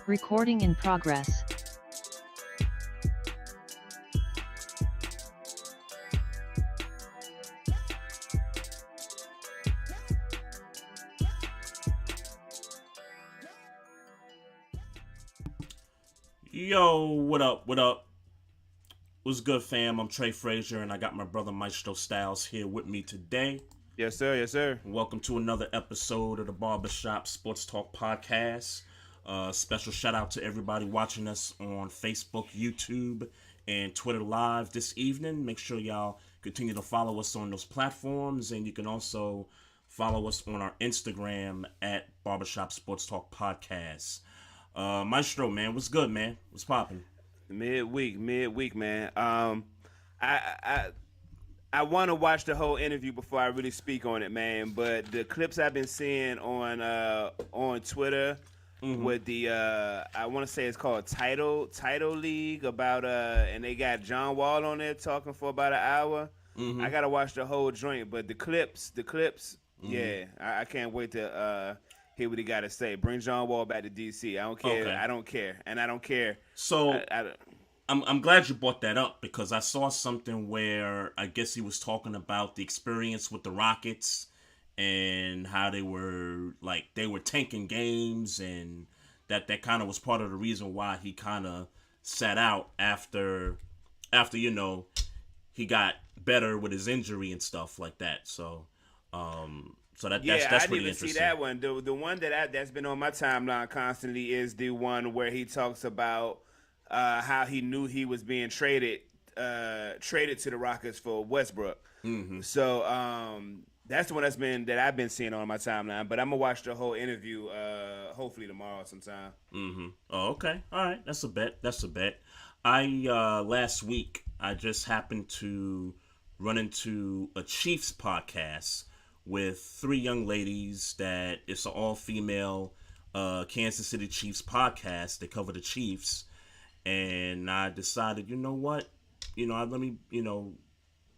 Recording in progress. Yo, what up, what up? What's good, fam? I'm Trey Frazier, and I got my brother Maestro Styles here with me today. Yes, sir. Yes, sir. Welcome to another episode of the Barbershop Sports Talk Podcast. Special shout out to everybody watching us on Facebook, YouTube, and Twitter Live this evening. Make sure y'all continue to follow us on those platforms, and you can also follow us on our Instagram at Barbershop Sports Talk Podcast. Maestro, man, what's good, man? What's poppin'? Midweek, man. I want to watch the whole interview before I really speak on it, man. But the clips I've been seeing on Twitter with the I want to say it's called Title League about and they got John Wall on there talking for about an hour. I gotta watch the whole joint, but the clips, yeah, I can't wait to hear what he got to say. Bring John Wall back to DC. I don't care. Okay. I don't care. So I'm glad you brought that up because I saw something where I guess he was talking about the experience with the Rockets and how they were tanking games, and that kind of was part of the reason why he kind of sat out after he got better with his injury and stuff like that. So that's I really didn't even interesting. see that one. The one that's been on my timeline constantly is the one where he talks about how he knew he was being traded to the Rockets for Westbrook. So that's the one that I've been seeing on my timeline. But I'm gonna watch the whole interview hopefully tomorrow sometime. Oh, okay. All right. That's a bet. I last week I just happened to run into a Chiefs podcast with three young ladies that it's an all-female Kansas City Chiefs podcast. They cover the Chiefs. And I decided, you know what? Let me,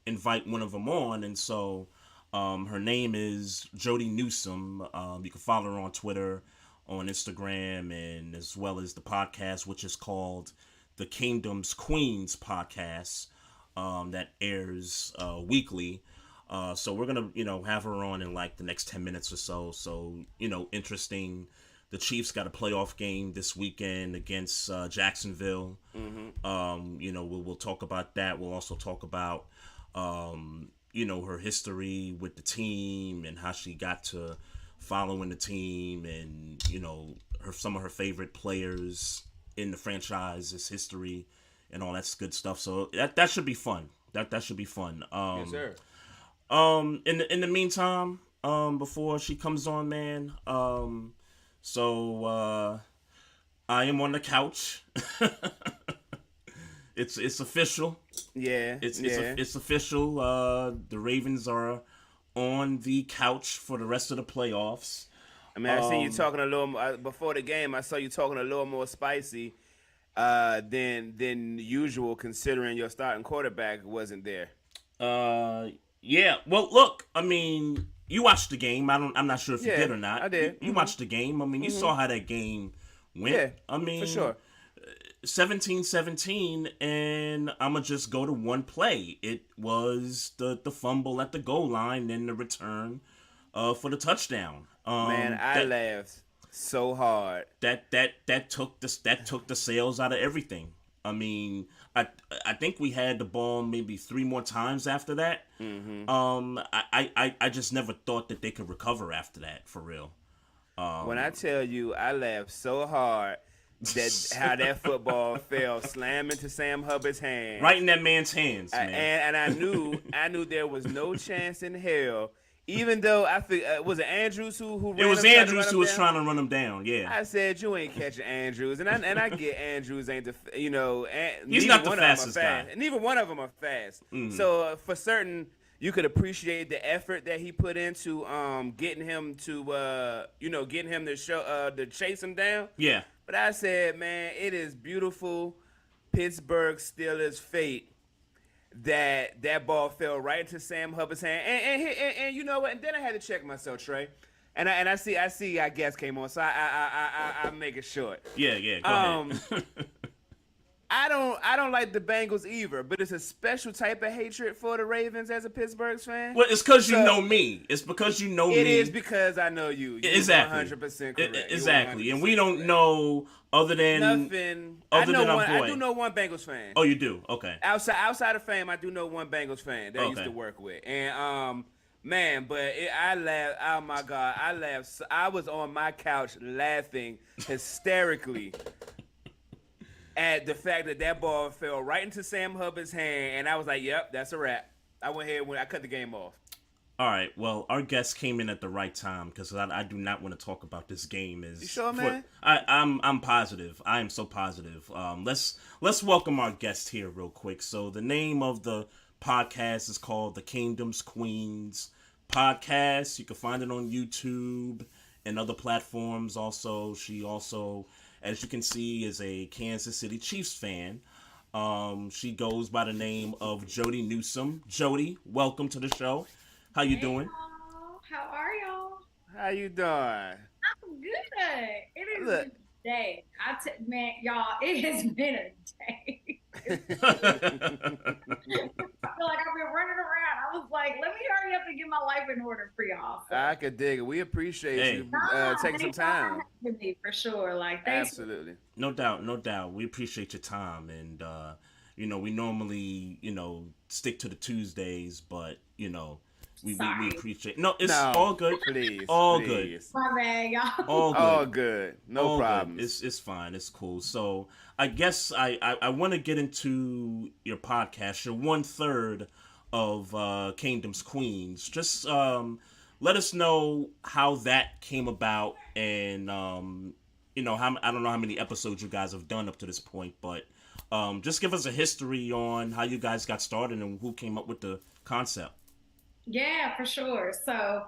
invite one of them on. And so her name is Jodi Newsome. You can follow her on Twitter, on Instagram, and as well as the podcast, which is called The Kingdom's Queens Podcast, that airs weekly. So we're going to, have her on in like the next 10 minutes or so. So, interesting. The Chiefs got a playoff game this weekend against Jacksonville. We'll talk about that. We'll also talk about, her history with the team and how she got to following the team and, some of her favorite players in the franchise's history and all that good stuff. So that should be fun. That should be fun. Yes, sir. In the meantime, before she comes on, man, so I am on the couch. It's official. Yeah. It's official. The Ravens are on the couch for the rest of the playoffs. I mean, I see you talking a little before the game. I saw you talking a little more spicy than usual, considering your starting quarterback wasn't there. Yeah. Well, look. I mean, you watched the game. I'm not sure if you did or not. I did. You watched the game. I mean, you saw how that game went. Yeah. I mean, for sure. 17-17, and I'm going to just go to one play. It was the fumble at the goal line and the return for the touchdown. Man, I laughed so hard. That took the sails out of everything. I mean, I think we had the ball maybe 3 more times after that. I just never thought that they could recover after that, for real. When I tell you, I laughed so hard that how that football fell slamming to Sam Hubbard's hand, right in that man's hands, man. And I knew there was no chance in hell. Even though I think was it Andrews who ran it was him, Andrews who was trying to run him down. Yeah, I said you ain't catching Andrews, and I get Andrews ain't he's not the fastest guy. Neither one of them are fast. So for certain, you could appreciate the effort that he put into getting him to to chase him down. Yeah. But I said, man, it is beautiful Pittsburgh Steelers fate that ball fell right into Sam Hubbard's hand. And you know what? And then I had to check myself, Trey. And I see. I guess came on, so I make it short. Yeah, go ahead. I don't like the Bengals either, but it's a special type of hatred for the Ravens as a Pittsburgh fan. Well, it's because you know me. It's because you know me. It is because I know you. You're exactly. 100% correct. Exactly. 100% and we don't correct. know other than nothing. Other I know than one. our boy. I do know one Bengals fan. Oh, you do? Okay. Outside of fame, I do know one Bengals fan that I used to work with, and man, but I laughed. Oh my God, I laughed. I was on my couch laughing hysterically at the fact that ball fell right into Sam Hubbard's hand, and I was like, "Yep, that's a wrap." I went ahead and I cut the game off. All right. Well, our guest came in at the right time because I do not want to talk about this game. You sure, man? I'm positive. I am so positive. Let's welcome our guest here real quick. So the name of the podcast is called the Kingdom's Queens Podcast. You can find it on YouTube and other platforms. Also, she also, as you can see, is a Kansas City Chiefs fan. She goes by the name of Jodi Newsome. Jodi, welcome to the show. How you doing? Y'all. How are y'all? How you doing? I'm good. It is a day. Man, y'all, it has been a day. I feel like I've been running around. I was like, let me hurry up and get my life in order for y'all. So. I could dig it. We appreciate you taking some time. For sure. Like, thanks. Absolutely. No doubt. We appreciate your time. And, we normally, stick to the Tuesdays, but, we appreciate. No, all good. Please, good. My bad, y'all. All good. No problem. It's fine. It's cool. So I guess I want to get into your podcast. You're 1/3 of Kingdom's Queens. Just let us know how that came about, and how I don't know how many episodes you guys have done up to this point, but just give us a history on how you guys got started and who came up with the concept. Yeah, for sure. So,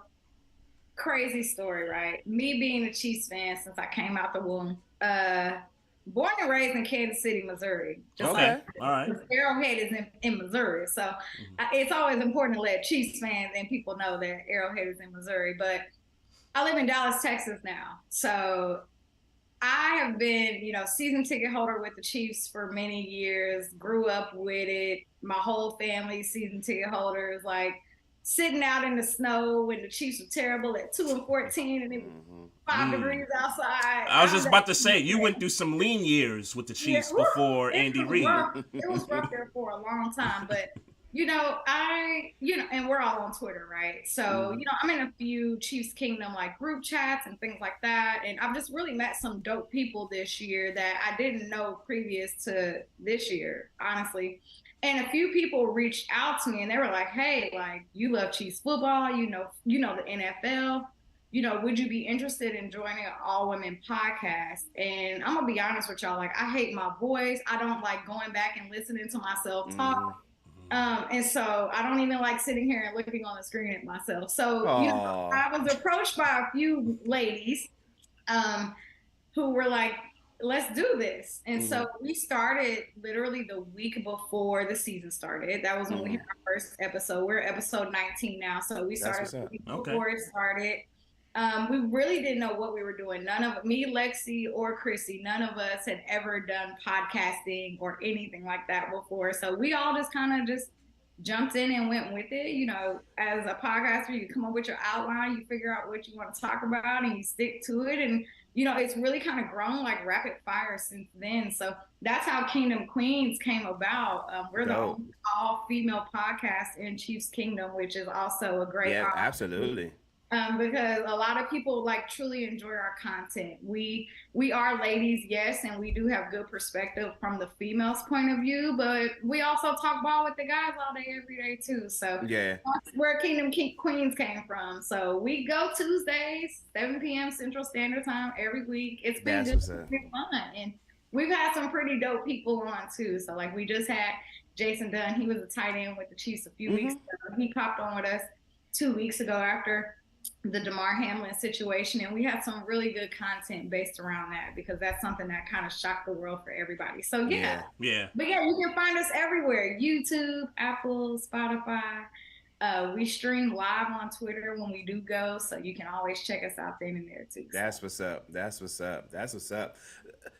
crazy story, right? Me being a Chiefs fan since I came out the womb. Born and raised in Kansas City, Missouri. All right. Arrowhead is in Missouri. So, it's always important to let Chiefs fans and people know that Arrowhead is in Missouri. But I live in Dallas, Texas now. So, I have been, season ticket holder with the Chiefs for many years, grew up with it. My whole family season ticket holders, like, sitting out in the snow when the Chiefs were terrible at 2-14 and it was 5 degrees outside. I was just about to say, you went through some lean years with the Chiefs before Andy Reid. It was rough there for a long time, but and we're all on Twitter, right? So, I'm in a few Chiefs Kingdom like group chats and things like that. And I've just really met some dope people this year that I didn't know previous to this year, honestly. And a few people reached out to me and they were like, hey, like, you love Chiefs football, you know the NFL, would you be interested in joining an all-women podcast? And I'm going to be honest with y'all, like, I hate my voice. I don't like going back and listening to myself talk. And so I don't even like sitting here and looking on the screen at myself. So, I was approached by a few ladies who were like, let's do this. And so we started literally the week before the season started. That was when we had our first episode. We're episode 19 now. So we started the week before it started. We really didn't know what we were doing. None of me, Lexi, or Chrissy, none of us had ever done podcasting or anything like that before. So we all just kind of just jumped in and went with it. As a podcaster, you come up with your outline, you figure out what you want to talk about, and you stick to it. And it's really kind of grown like rapid fire since then. So that's how Kingdom Queens came about. We're the only all-female podcast in Chiefs Kingdom, which is also a great honor. Absolutely. Because a lot of people like truly enjoy our content. We are ladies, yes, and we do have good perspective from the females' point of view, but we also talk ball with the guys all day, every day too. So that's where Kingdom Queens came from. So we go Tuesdays, 7 p.m. Central Standard Time every week. It's been good. It's been fun, and we've had some pretty dope people on too. So like we just had Jason Dunn. He was a tight end with the Chiefs a few weeks ago. He popped on with us 2 weeks ago after the DeMar Hamlin situation, and we had some really good content based around that because that's something that kind of shocked the world for everybody. So yeah. But you can find us everywhere: YouTube, Apple, Spotify, We stream live on Twitter when we do go, so you can always check us out then and there too. That's what's up. That's what's up. That's what's up.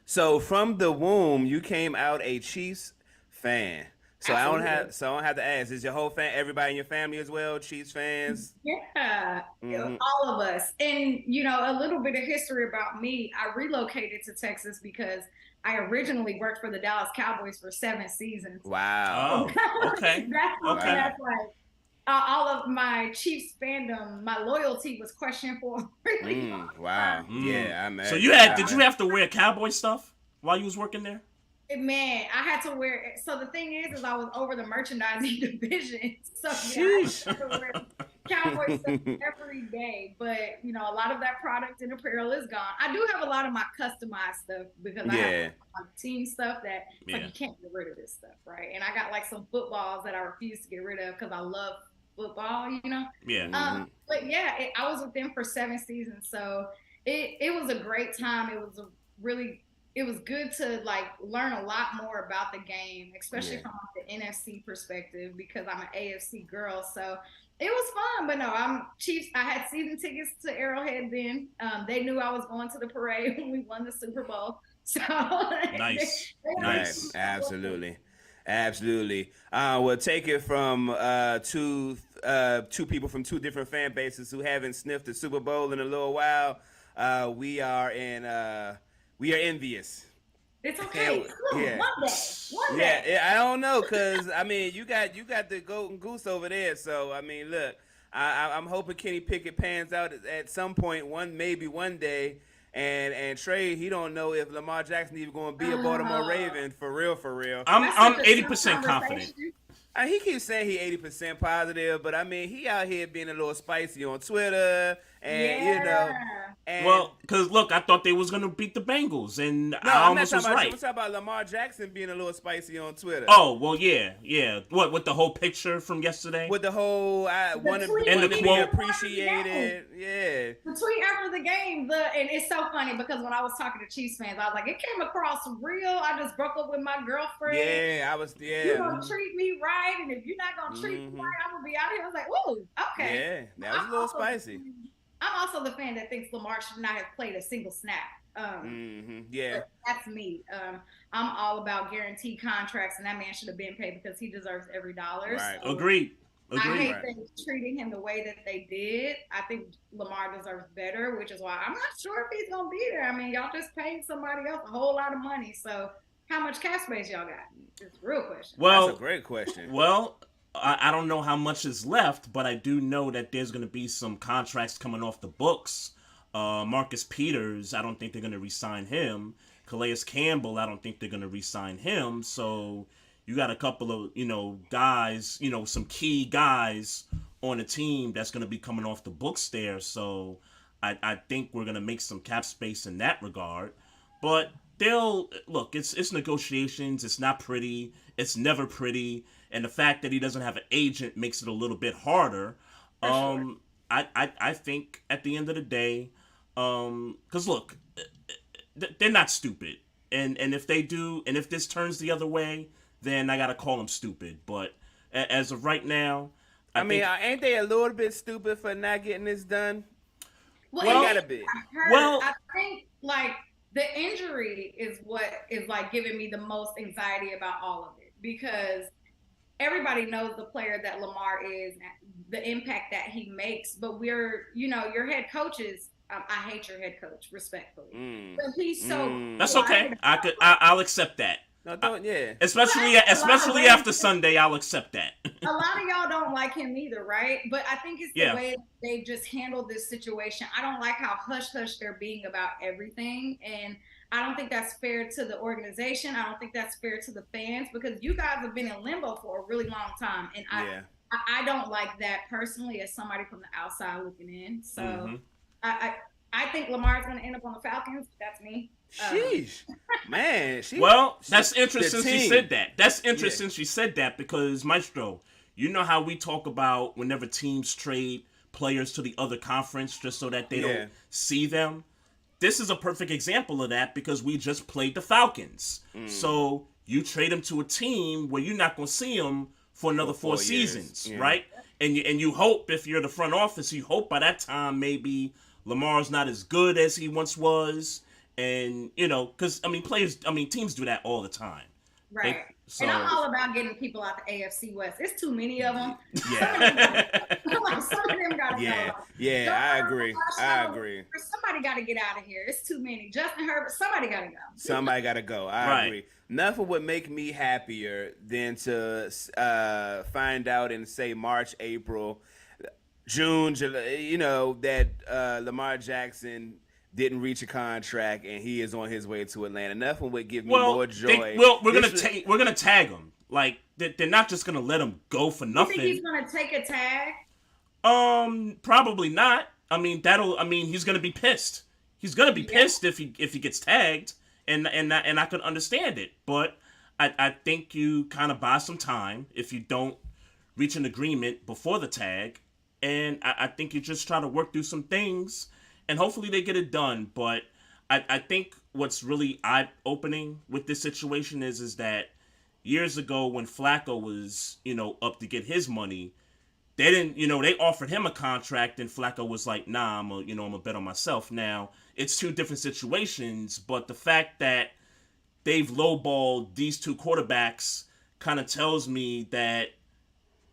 So from the womb, you came out a Chiefs fan. So Absolutely. I don't have to ask. Is your whole everybody in your family as well, Chiefs fans? Yeah, all of us. And a little bit of history about me. I relocated to Texas because I originally worked for the Dallas Cowboys for 7 seasons. Wow. Oh, okay. That's like all of my Chiefs fandom, my loyalty was questioned for a really long time. Wow. Yeah, I imagine. So did you have to wear Cowboy stuff while you was working there? Man, I had to wear it. So the thing is I was over the merchandising division. So yeah, I had to wear Cowboy stuff every day. But a lot of that product and apparel is gone. I do have a lot of my customized stuff because I have my team stuff that like you can't get rid of this stuff, right? And I got like some footballs that I refuse to get rid of because I love football, Yeah. But yeah, I was with them for 7 seasons, so it was a great time. It was good to like learn a lot more about the game, especially from like, the NFC perspective because I'm an AFC girl. So it was fun. But no, I'm Chiefs. I had season tickets to Arrowhead then. They knew I was going to the parade when we won the Super Bowl. So nice. Nice. Absolutely. We'll take it from two people from 2 different fan bases who haven't sniffed the Super Bowl in a little while. We are envious. It's okay. Yeah. One day. Yeah, I don't know, cause I mean, you got the golden goose over there. So I mean, look, I'm hoping Kenny Pickett pans out at some point, maybe one day. And Trey, he don't know if Lamar Jackson even going to be a Baltimore Raven for real. I'm 80% confident. He keeps saying he 80% positive, but I mean, he out here being a little spicy on Twitter, and because look, I thought they was gonna beat the Bengals, and I almost was right. I'm talking about Lamar Jackson being a little spicy on Twitter. Oh well, yeah. What with the whole picture from yesterday? With the whole want to and the quote appreciated, yeah. The tweet after the game, and it's so funny because when I was talking to Chiefs fans, I was like, it came across real. I just broke up with my girlfriend. You gonna treat me right, and if you're not gonna treat me right, I'm gonna be out here. I was like, ooh, okay. Yeah, that was a little spicy. I'm also the fan that thinks Lamar should not have played a single snap. Yeah, that's me. I'm all about guaranteed contracts, and that man should have been paid because he deserves every dollar. Right. So Agreed. I hate them treating him the way that they did. I think Lamar deserves better, which is why I'm not sure if he's gonna be there. I mean, y'all just paid somebody else a whole lot of money, so how much cap space y'all got? It's a real question. Well, that's a great question. Well, I don't know how much is left, but I do know that there's going to be some contracts coming off the books. Marcus Peters, I don't think they're going to re-sign him. Calais Campbell, I don't think they're going to re-sign him. So you got a couple of, guys, some key guys on the team that's going to be coming off the books there. So I think we're going to make some cap space in that regard. But it's negotiations. It's not pretty. It's never pretty. And the fact that he doesn't have an agent makes it a little bit harder. Sure. I think at the end of the day, because look, they're not stupid. And if they do, and if this turns the other way, then I got to call them stupid. But as of right now, I mean, ain't they a little bit stupid for not getting this done? Well, gotta be. I think like the injury is what is like giving me the most anxiety about all of it because everybody knows the player that Lamar is, the impact that he makes, but your head coaches. I hate your head coach, respectfully. But he's so. That's okay. I'll accept that. No, don't. Yeah. Especially after Sunday, I'll accept that. A lot of y'all don't like him either, right? But I think it's the way they just handled this situation. I don't like how hush-hush they're being about everything, and I don't think that's fair to the organization. I don't think that's fair to the fans because you guys have been in limbo for a really long time, and I don't like that personally as somebody from the outside looking in. So I think Lamar's going to end up on the Falcons. That's me. Sheesh, man. That's interesting she said that. That's interesting she said that because Maestro, you know how we talk about whenever teams trade players to the other conference just so that they don't see them. This is a perfect example of that because we just played the Falcons. So you trade them to a team where you're not going to see them for another 4 seasons, right? And you hope, if you're the front office, you hope by that time maybe Lamar's not as good as he once was. And, because, teams do that all the time. Right. And I'm all about getting people out the AFC West. It's too many of them. Yeah. Some of them got to go. Yeah, I agree. Somebody got to get out of here. It's too many. Justin Herbert, somebody got to go. Somebody got to go. I agree. Nothing would make me happier than to find out in, say, March, April, June, July, that Lamar Jackson didn't reach a contract and he is on his way to Atlanta. Nothing would give me more joy. We're gonna tag him. Like they're not just gonna let him go for nothing. You think he's gonna take a tag? Probably not. He's gonna be pissed. He's gonna be pissed if he gets tagged, and I could understand it. But I think you kind of buy some time if you don't reach an agreement before the tag, and I think you just try to work through some things. And hopefully they get it done. But I think what's really eye-opening with this situation is that years ago when Flacco was, up to get his money, they didn't, they offered him a contract and Flacco was like, nah, I'm a bet on myself. Now, it's two different situations, but the fact that they've lowballed these two quarterbacks kind of tells me that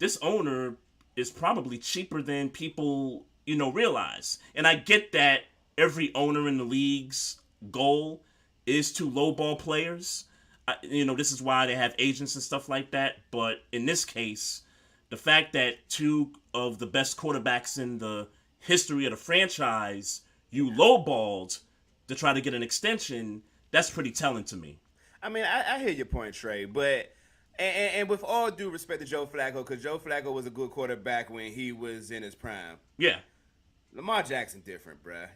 this owner is probably cheaper than people realize. And I get that every owner in the league's goal is to lowball players. This is why they have agents and stuff like that. But in this case, the fact that two of the best quarterbacks in the history of the franchise you lowballed to try to get an extension, that's pretty telling to me. I hear your point, Trey, but and with all due respect to Joe Flacco, because Joe Flacco was a good quarterback when he was in his prime. Yeah. Lamar Jackson different, bruh.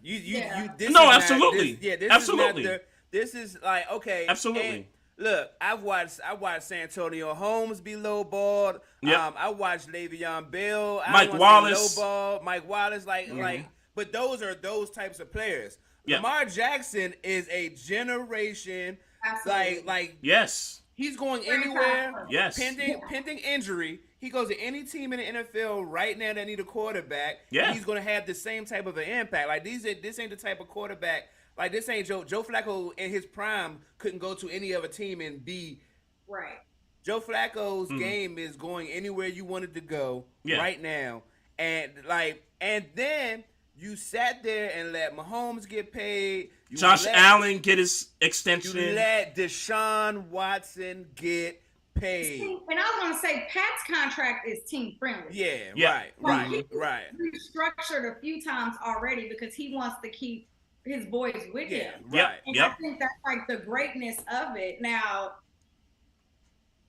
Absolutely. Absolutely. This is like, okay. Absolutely. Look, I watched San Antonio Holmes be lowballed. Yep. I watched Le'Veon Bell. Mike Wallace. Mike Wallace, but those are those types of players. Yep. Lamar Jackson is a generation. Absolutely. Yes. He's going anywhere. Yes. Pending injury. He goes to any team in the NFL right now that need a quarterback. Yeah. He's going to have the same type of an impact. Like this ain't the type of quarterback. Like this ain't Joe Flacco in his prime couldn't go to any other team and be right. Joe Flacco's game is going anywhere you wanted to go right now. And then you sat there and let Mahomes get paid. Josh Allen get his extension. You let Deshaun Watson get paid. And I was going to say, Pat's contract is team friendly. Yeah. Right. Restructured a few times already because he wants to keep his boys with him. Right. And I think that's like the greatness of it. Now,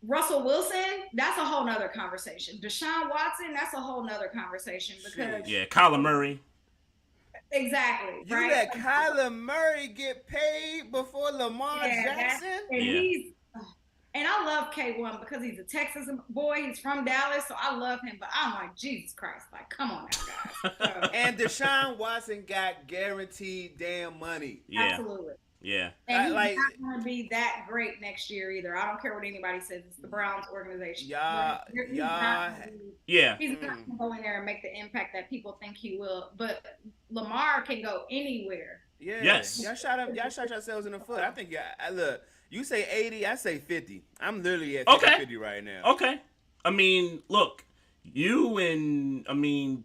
Russell Wilson, that's a whole nother conversation. Deshaun Watson, that's a whole nother conversation because Kyler Murray. Exactly. You let Kyler Murray get paid before Lamar Jackson? And I love K1 because he's a Texas boy. He's from Dallas, so I love him. But I'm like, Jesus Christ, like, come on now, guys. And Deshaun Watson got guaranteed damn money. Yeah. Absolutely. Yeah. And he's not going to be that great next year either. I don't care what anybody says. It's the Browns organization. He's not going to go in there and make the impact that people think he will. But Lamar can go anywhere. Yeah. Yes. Y'all shot yourselves in the foot. I think look. You say 80, I say 50. I'm literally at 50 right now. Okay. Look, you and,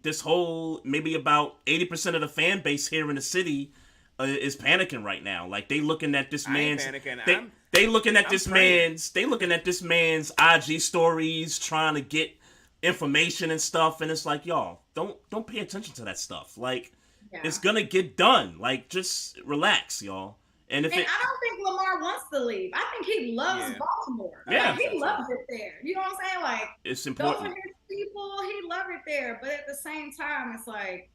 this whole, maybe about 80% of the fan base here in the city is panicking right now. Like, they looking at this man's... They looking at this man's IG stories, trying to get information and stuff, and it's like, y'all, don't pay attention to that stuff. Like, it's gonna get done. Like, just relax, y'all. And I don't think Lamar wants to leave. I think he loves Baltimore. Yeah. He loves it there. You know what I'm saying? Like, it's important. Those are his people. He loves it there. But at the same time, it's like,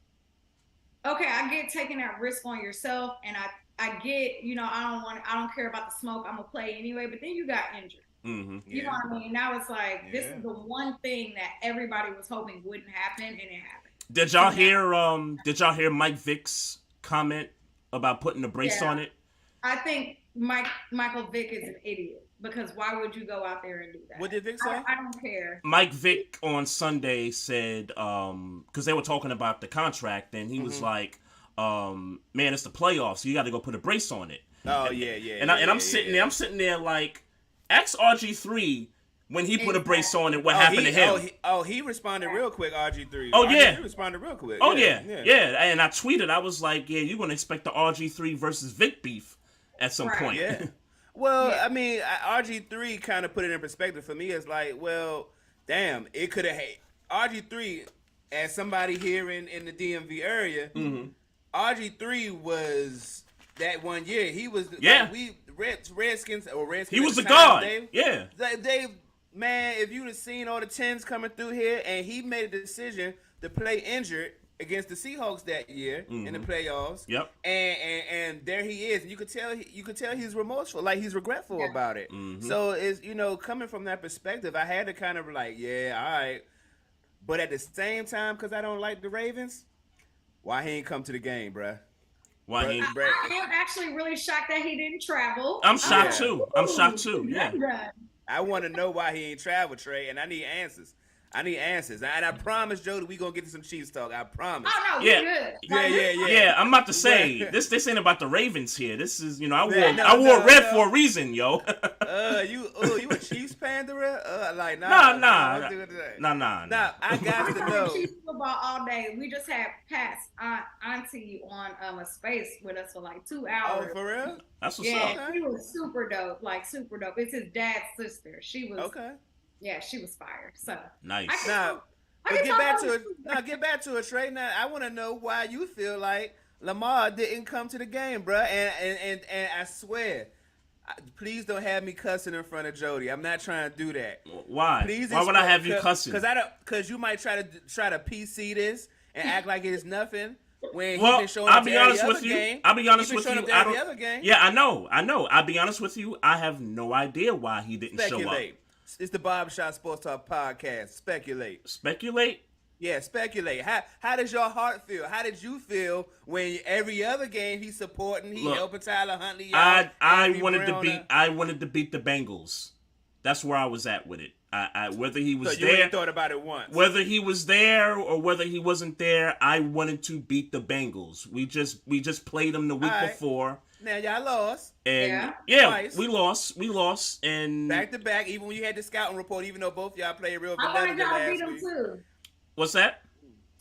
okay, I get taking that risk on yourself, and I get, I don't care about the smoke. I'm gonna play anyway. But then you got injured. Mm-hmm. You know what I mean? Now it's like this is the one thing that everybody was hoping wouldn't happen, and it happened. Did y'all hear Mike Vick's comment about putting the brace on it? I think Michael Vick is an idiot. because why would you go out there and do that? What did Vic say? I don't care. Mike Vick on Sunday said, because they were talking about the contract, and he was like, man, it's the playoffs, so you got to go put a brace on it. Oh, yeah. And I'm sitting there like, ask RG3 when he put a brace on it, what happened to him. He responded real quick, RG3. Oh, yeah. He responded real quick. Oh, yeah. And I tweeted, I was like, yeah, you're going to expect the RG3 versus Vic beef at some point. Yeah. Well, I mean, RG3 kind of put it in perspective for me. It's like, well, damn, it could have. RG3, as somebody here in the DMV area, RG3 was that one year. He was Redskins. He was the guard. They man, if you'd have seen all the 10s coming through here, and he made a decision to play injured against the Seahawks that year in the playoffs. Yep. And there he is. And you could tell he's remorseful, like he's regretful about it. So it's, coming from that perspective, I had to kind of like, yeah, all right. But at the same time, because I don't like the Ravens, why he ain't come to the game, bruh? Why he ain't? I am actually really shocked that he didn't travel. I'm shocked too. Yeah. I want to know why he ain't traveled, Trey, and I need answers. And I promise, Jody, we gonna get to some Chiefs talk. I promise. Oh no, we're good. Yeah. I'm about to say this ain't about the Ravens here. This is, I wore red for a reason, yo. You a Chiefs panderer? Nah. Nah, I got to know. Chiefs football all day. We just had Pat's auntie on a space with us for like 2 hours. Oh, for real? That's what's up. Yeah, she was super dope. Like super dope. It's his dad's sister. She was okay. Yeah, she was fire. So nice. Get back to it, Trey. Now I want to know why you feel like Lamar didn't come to the game, bro. And I swear, please don't have me cussing in front of Jody. I'm not trying to do that. Why? Please. Why would I have you cussing? Because you might try to PC this and act like it is nothing. When well, been showing I'll be honest with you. Game. I'll be honest with you. I don't. Yeah, I know. I'll be honest with you. I have no idea why he didn't show up. It's the Barbershop Sports Talk podcast. Speculate. Speculate? Yeah, speculate. How does your heart feel? How did you feel when every other game he's supporting, helping Tyler Huntley out? I wanted to beat the Bengals. That's where I was at with it. Whether he was there, you thought about it once. Whether he was there or whether he wasn't there, I wanted to beat the Bengals. We just played them the week before. Now y'all lost. And we lost and back to back, even when you had the scouting report, even though both y'all played real I wanted y'all to beat them too. What's that?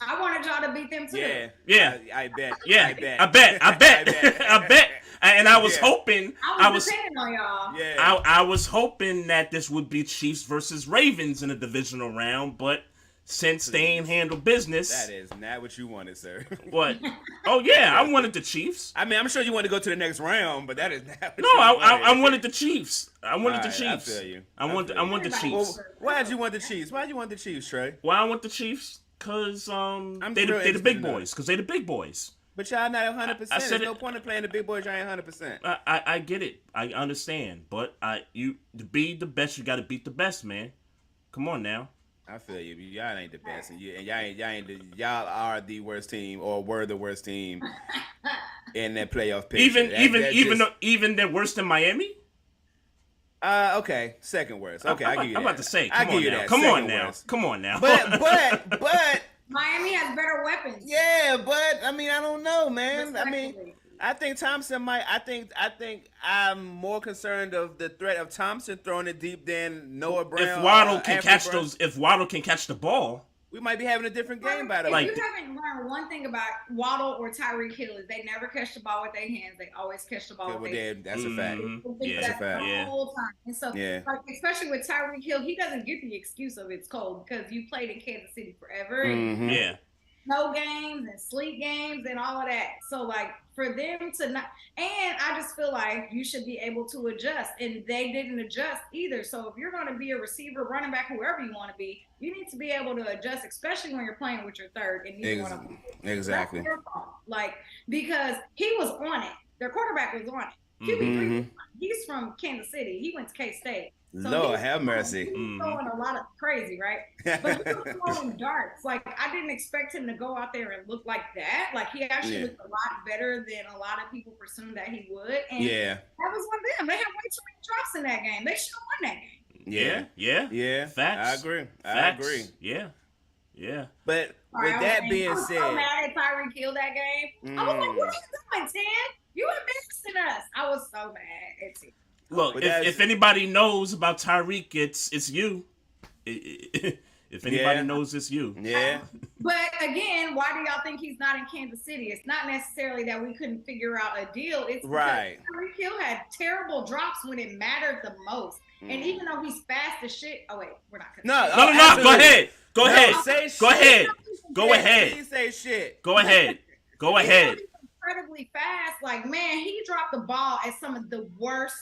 I wanted y'all to beat them too. Yeah. I bet. Yeah. I bet. And I was hoping I was depending on y'all. Yeah. I was hoping that this would be Chiefs versus Ravens in a divisional round, but since they ain't handle business. That is not what you wanted, sir. What? Oh, yeah, I wanted the Chiefs. I mean, I'm sure you want to go to the next round, but that is not what you wanted. I wanted the Chiefs. I wanted the Chiefs. I feel you. I want the Chiefs. Well, why did you want the Chiefs? Why did you want the Chiefs, Trey? Why I want the Chiefs? Because they the big boys. Because they the big boys. But y'all not 100%. There's no point in playing the big boys. Y'all ain't 100%. I get it. I understand. But to be the best, you got to beat the best, man. Come on now. I feel you. Y'all ain't the best, and y'all are the worst team, or were the worst team in that playoff picture. Even they're worse than Miami. Okay, second worst. Okay, I give you that. I'm about to say, Come on now. But Miami has better weapons. Yeah, but I mean, I don't know, man. I think Thompson I think I'm more concerned of the threat of Thompson throwing it deep than Noah Brown. If Waddle can catch the ball, we might be having a different game by the way. If you haven't learned one thing about Waddle or Tyreek Hill is they never catch the ball with their hands. They always catch the ball with their hands. That's a fact. That's a fact. The whole time. And so, especially with Tyreek Hill, he doesn't get the excuse of it's cold because you played in Kansas City forever. Mm-hmm. Yeah. Snow games and sleet games and all of that. So like for them to not, and I just feel like you should be able to adjust, and they didn't adjust either. So if you're going to be a receiver, running back, whoever you want to be, you need to be able to adjust, especially when you're playing with your third and you want to. Exactly. Like because he was on it. Their quarterback was on it. QB3, he's from Kansas City. He went to K-State. So Lord have mercy. He was throwing a lot of crazy, right? But he was throwing darts. Like, I didn't expect him to go out there and look like that. Like, he actually looked a lot better than a lot of people presumed that he would. And that was on them. They had way too many drops in that game. They should have won that game. Yeah. Facts. I agree. Facts. I agree. Yeah. But with that being said, I was so mad at Tyreek Hill that game. I was like, what are you doing, Tim? You embarrassing us. I was so mad at Tim. Look, if anybody knows about Tyreek, it's you. If anybody knows, it's you. Yeah. But again, why do y'all think he's not in Kansas City? It's not necessarily that we couldn't figure out a deal. It's because Tyreek Hill had terrible drops when it mattered the most. And even though he's fast as shit. Oh wait, we're not. No. Go ahead. Go ahead. Please say shit. Go ahead. Incredibly fast. Like, man, he dropped the ball at some of the worst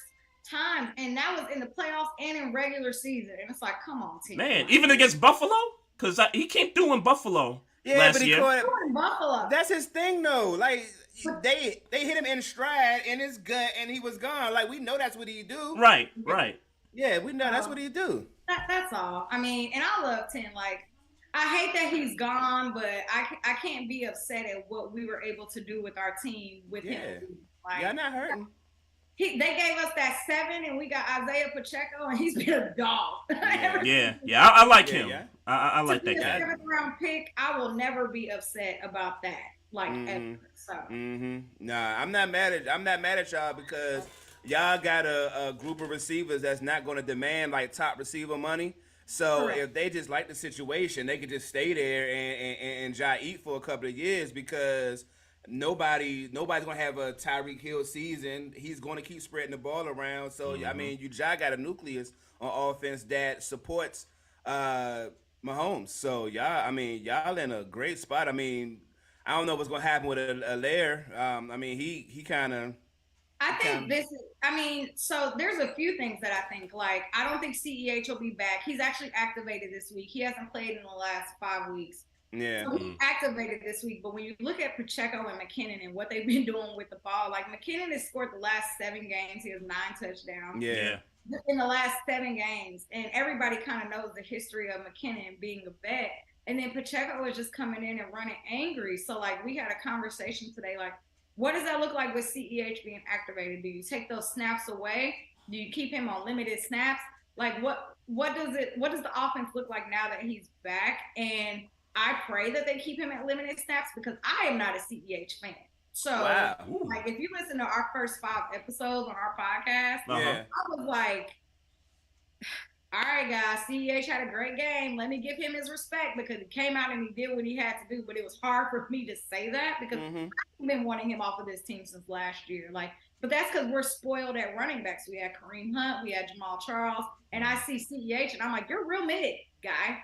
times, and that was in the playoffs and in regular season. And it's like, come on, team. Man, even against Buffalo, because he came through in Buffalo last year. Buffalo. That's his thing, though. Like, they hit him in stride in his gut, and he was gone. Like, we know that's what he do. Right. Yeah, we know that's what he do. That's all. I mean, and I love Tim. Like, I hate that he's gone, but I can't be upset at what we were able to do with our team with him. Like, y'all not hurting. They gave us that 7, and we got Isaiah Pacheco, and he's been a dog. I like him. Yeah. I like that guy. 7th round pick, I will never be upset about that. Like, ever. So. Nah, I'm not mad at y'all because y'all got a group of receivers that's not going to demand like top receiver money. So if they just like the situation, they could just stay there and eat for a couple of years because nobody's gonna have a Tyreek Hill season. He's going to keep spreading the ball around. So I mean, you got a nucleus on offense that supports Mahomes. So y'all in a great spot. I mean, I don't know what's gonna happen with Allaire. I mean, he kind of. So there's a few things that I think, like, I don't think CEH will be back. He's actually activated this week. He hasn't played in the last 5 weeks. Yeah. So he's activated this week. But when you look at Pacheco and McKinnon and what they've been doing with the ball, like, McKinnon has scored the last 7 games. He has 9 touchdowns. Yeah. In the last 7 games. And everybody kind of knows the history of McKinnon being a vet. And then Pacheco is just coming in and running angry. So, like, we had a conversation today, like, what does that look like with CEH being activated? Do you take those snaps away? Do you keep him on limited snaps? Like, what does the offense look like now that he's back? And I pray that they keep him at limited snaps because I am not a CEH fan. So, like, if you listen to our first 5 episodes on our podcast, I was like, all right, guys, CEH had a great game. Let me give him his respect because he came out and he did what he had to do. But it was hard for me to say that because I've been wanting him off of this team since last year. Like, but that's because we're spoiled at running backs. We had Kareem Hunt, we had Jamal Charles, and I see CEH, and I'm like, you're real mid, guy.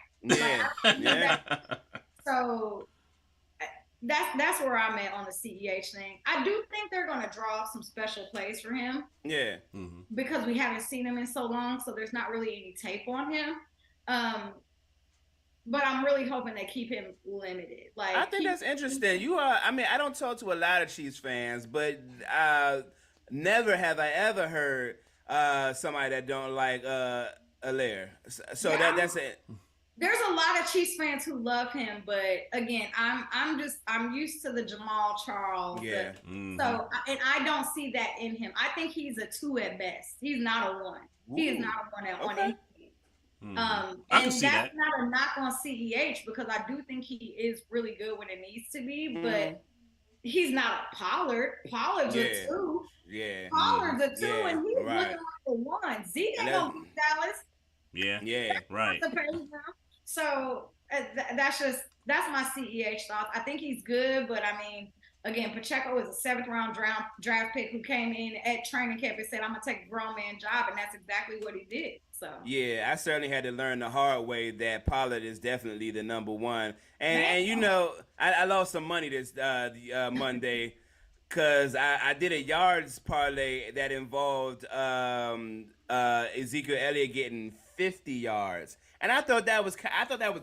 So that's where I'm at on the CEH thing. I do think they're going to draw up some special plays for him. Yeah. Because we haven't seen him in so long, so there's not really any tape on him. But I'm really hoping they keep him limited. Like, I think that's interesting. I don't talk to a lot of Chiefs fans, but never have I ever heard somebody that don't like Allaire. So that's it. There's a lot of Chiefs fans who love him, but again, I'm used to the Jamal Charles. Yeah. So, and I don't see that in him. I think he's a 2 at best. He's not a 1. He is not a 1 on any team. And that's not a knock on CEH because I do think he is really good when it needs to be, but he's not a Pollard. Pollard's a 2. Yeah. Pollard's a 2, and he's looking like a 1. Zeke ain't gonna beat Dallas. Yeah. Right. So that's my CEH thoughts. I think he's good, but I mean, again, Pacheco is a 7th round draft pick who came in at training camp and said, I'm going to take a grown man job, and that's exactly what he did. So yeah, I certainly had to learn the hard way that Pollard is definitely the number 1. And you know, I lost some money this Monday because I did a yards parlay that involved Ezekiel Elliott getting 50 yards. And I thought that was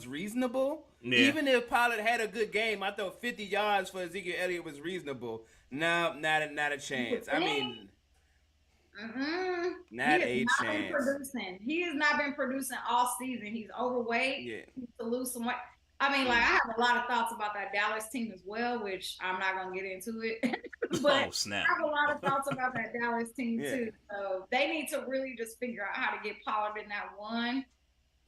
reasonable. Yeah. Even if Pollard had a good game, I thought 50 yards for Ezekiel Elliott was reasonable. No, not a chance. I mean, Not a chance. He has not been producing all season. He's overweight. Yeah. He needs to lose some weight. I mean, like, I have a lot of thoughts about that Dallas team as well, which I'm not going to get into it. But snap. I have a lot of thoughts about that Dallas team, too. So they need to really just figure out how to get Pollard in that one.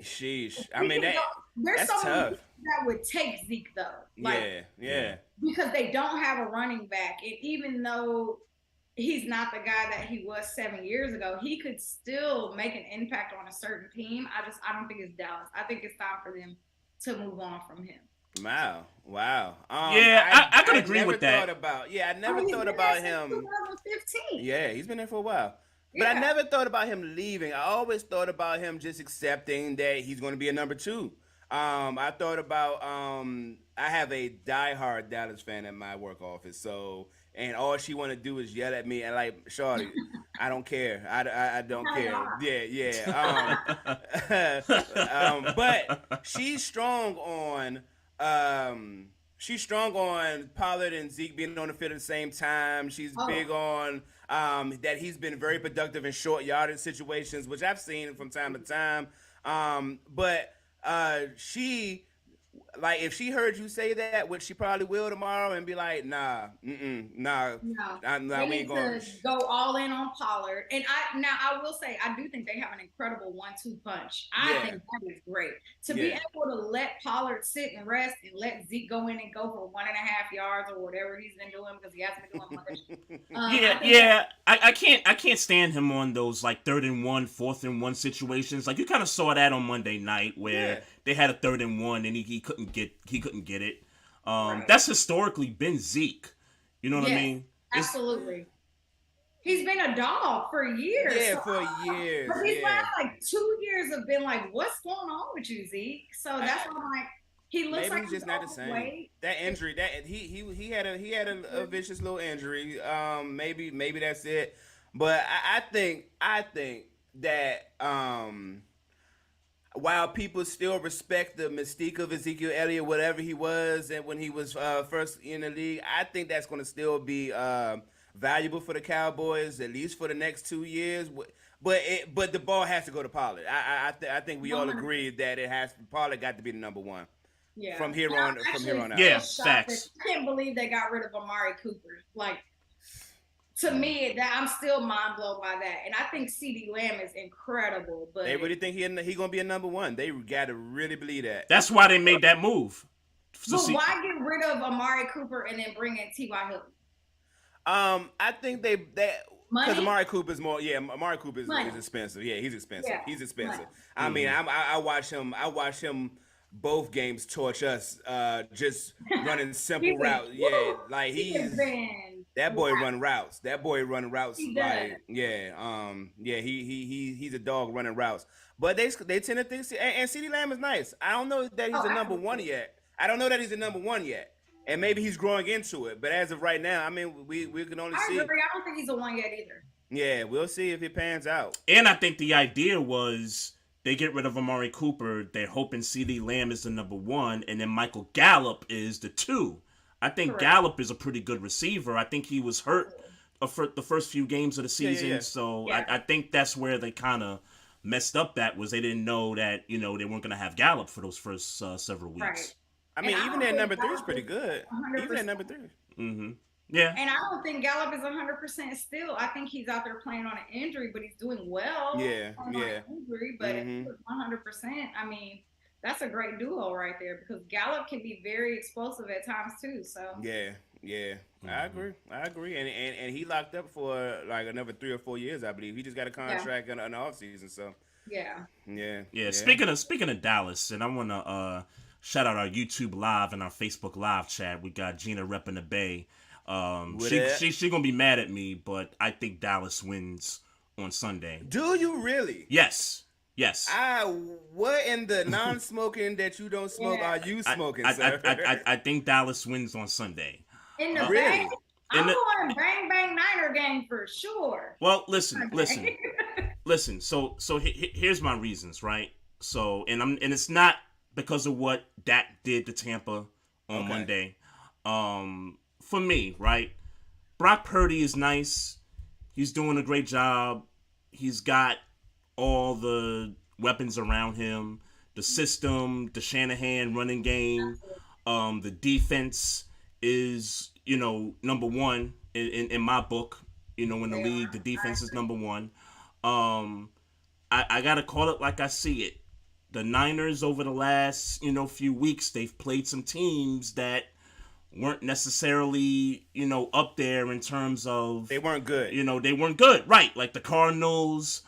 Sheesh. I mean, that's some tough. That would take Zeke, though. Like, yeah. Because they don't have a running back. And even though he's not the guy that he was 7 years ago, he could still make an impact on a certain team. I don't think it's Dallas. I think it's time for them to move on from him. Wow. I could agree with that. I never thought about him. 2015. Yeah, he's been there for a while. But I never thought about him leaving. I always thought about him just accepting that he's going to be a number 2. I thought about I have a diehard Dallas fan at my work office, and all she want to do is yell at me and like, shawty, I don't care. I don't care. Yeah. But she's strong on Pollard and Zeke being on the field at the same time. She's big on that he's been very productive in short yardage situations, which I've seen from time to time. But she, like, if she heard you say that, which she probably will tomorrow, and be like, nah, we ain't going to go all in on Pollard. And I will say, I do think they have an incredible 1-2 punch. I think that is great to be able to let Pollard sit and rest and let Zeke go in and go for 1.5 yards or whatever he's been doing, because he hasn't been doing much. I can't stand him on those like 3rd and 1, 4th and 1 situations. Like, you kind of saw that on Monday night where they had a 3rd and 1 and he couldn't get it. That's historically been Zeke. You know what I mean? Absolutely. He's been a dog for years. Yeah, for years. But these last like 2 years have been like, what's going on with you, Zeke? So that's why I'm like, he looks maybe like he's just not the same. That injury, that he had a vicious little injury. Maybe that's it. But I think that while people still respect the mystique of Ezekiel Elliott, whatever he was, and when he was first in the league, I think that's going to still be valuable for the Cowboys, at least for the next 2 years. But the ball has to go to Pollard. I think we all agree that Pollard got to be the number 1. Yeah. From here on out. Yeah, facts. I can't believe they got rid of Amari Cooper. Like, to me, that I'm still mind blown by that. And I think CeeDee Lamb is incredible. But they really think he gonna be a number 1. They got to really believe that. That's why they made that move. But why get rid of Amari Cooper and then bring in T.Y. Hilton? I think they because Amari Cooper is more. Yeah, Amari Cooper is expensive. Yeah, he's expensive. Yeah. He's expensive. I mean, I watch him both games torch us, just running simple routes. Yeah, like that boy run routes. That boy run routes. He does. He's a dog running routes. But they tend to think, and CeeDee Lamb is nice. I don't know that he's a number 1 yet. And maybe he's growing into it. But as of right now, I mean, we can only see. I agree. I don't think he's a 1 yet either. Yeah, we'll see if it pans out. And I think the idea was they get rid of Amari Cooper. They're hoping CeeDee Lamb is the number 1, and then Michael Gallup is the 2. I think Gallup is a pretty good receiver. I think he was hurt for the first few games of the season. So I think that's where they kind of messed up. That was they didn't know that, they weren't going to have Gallup for those first several weeks. Right. I mean, even their number 3 is pretty good. 100%. Even their number 3. Mm-hmm. Yeah. And I don't think Gallup is 100% still. I think he's out there playing on an injury, but he's doing well. Yeah. Injury, but if he was 100%, I mean, that's a great duo right there, because Gallup can be very explosive at times too. So yeah, mm-hmm. I agree, and he locked up for like another 3 or 4 years, I believe. He just got a contract in the offseason, so yeah. Speaking of Dallas, and I want to shout out our YouTube Live and our Facebook Live chat. We got Gina repping the Bay. She gonna be mad at me, but I think Dallas wins on Sunday. Do you really? Yes. What in the non-smoking that you don't smoke are you smoking, sir? I think Dallas wins on Sunday. In the really? I'm going bang bang Niner game for sure. Well, listen. So here's my reasons, right? So and it's not because of what Dak did to Tampa on Monday. For me, right? Brock Purdy is nice. He's doing a great job. He's got all the weapons around him. The system, the Shanahan running game, the defense is, number one in my book. In the league, the defense is number one. I gotta call it like I see it. The Niners over the last, few weeks, they've played some teams that weren't necessarily, up there in terms of... They weren't good. They weren't good. Right. Like the Cardinals,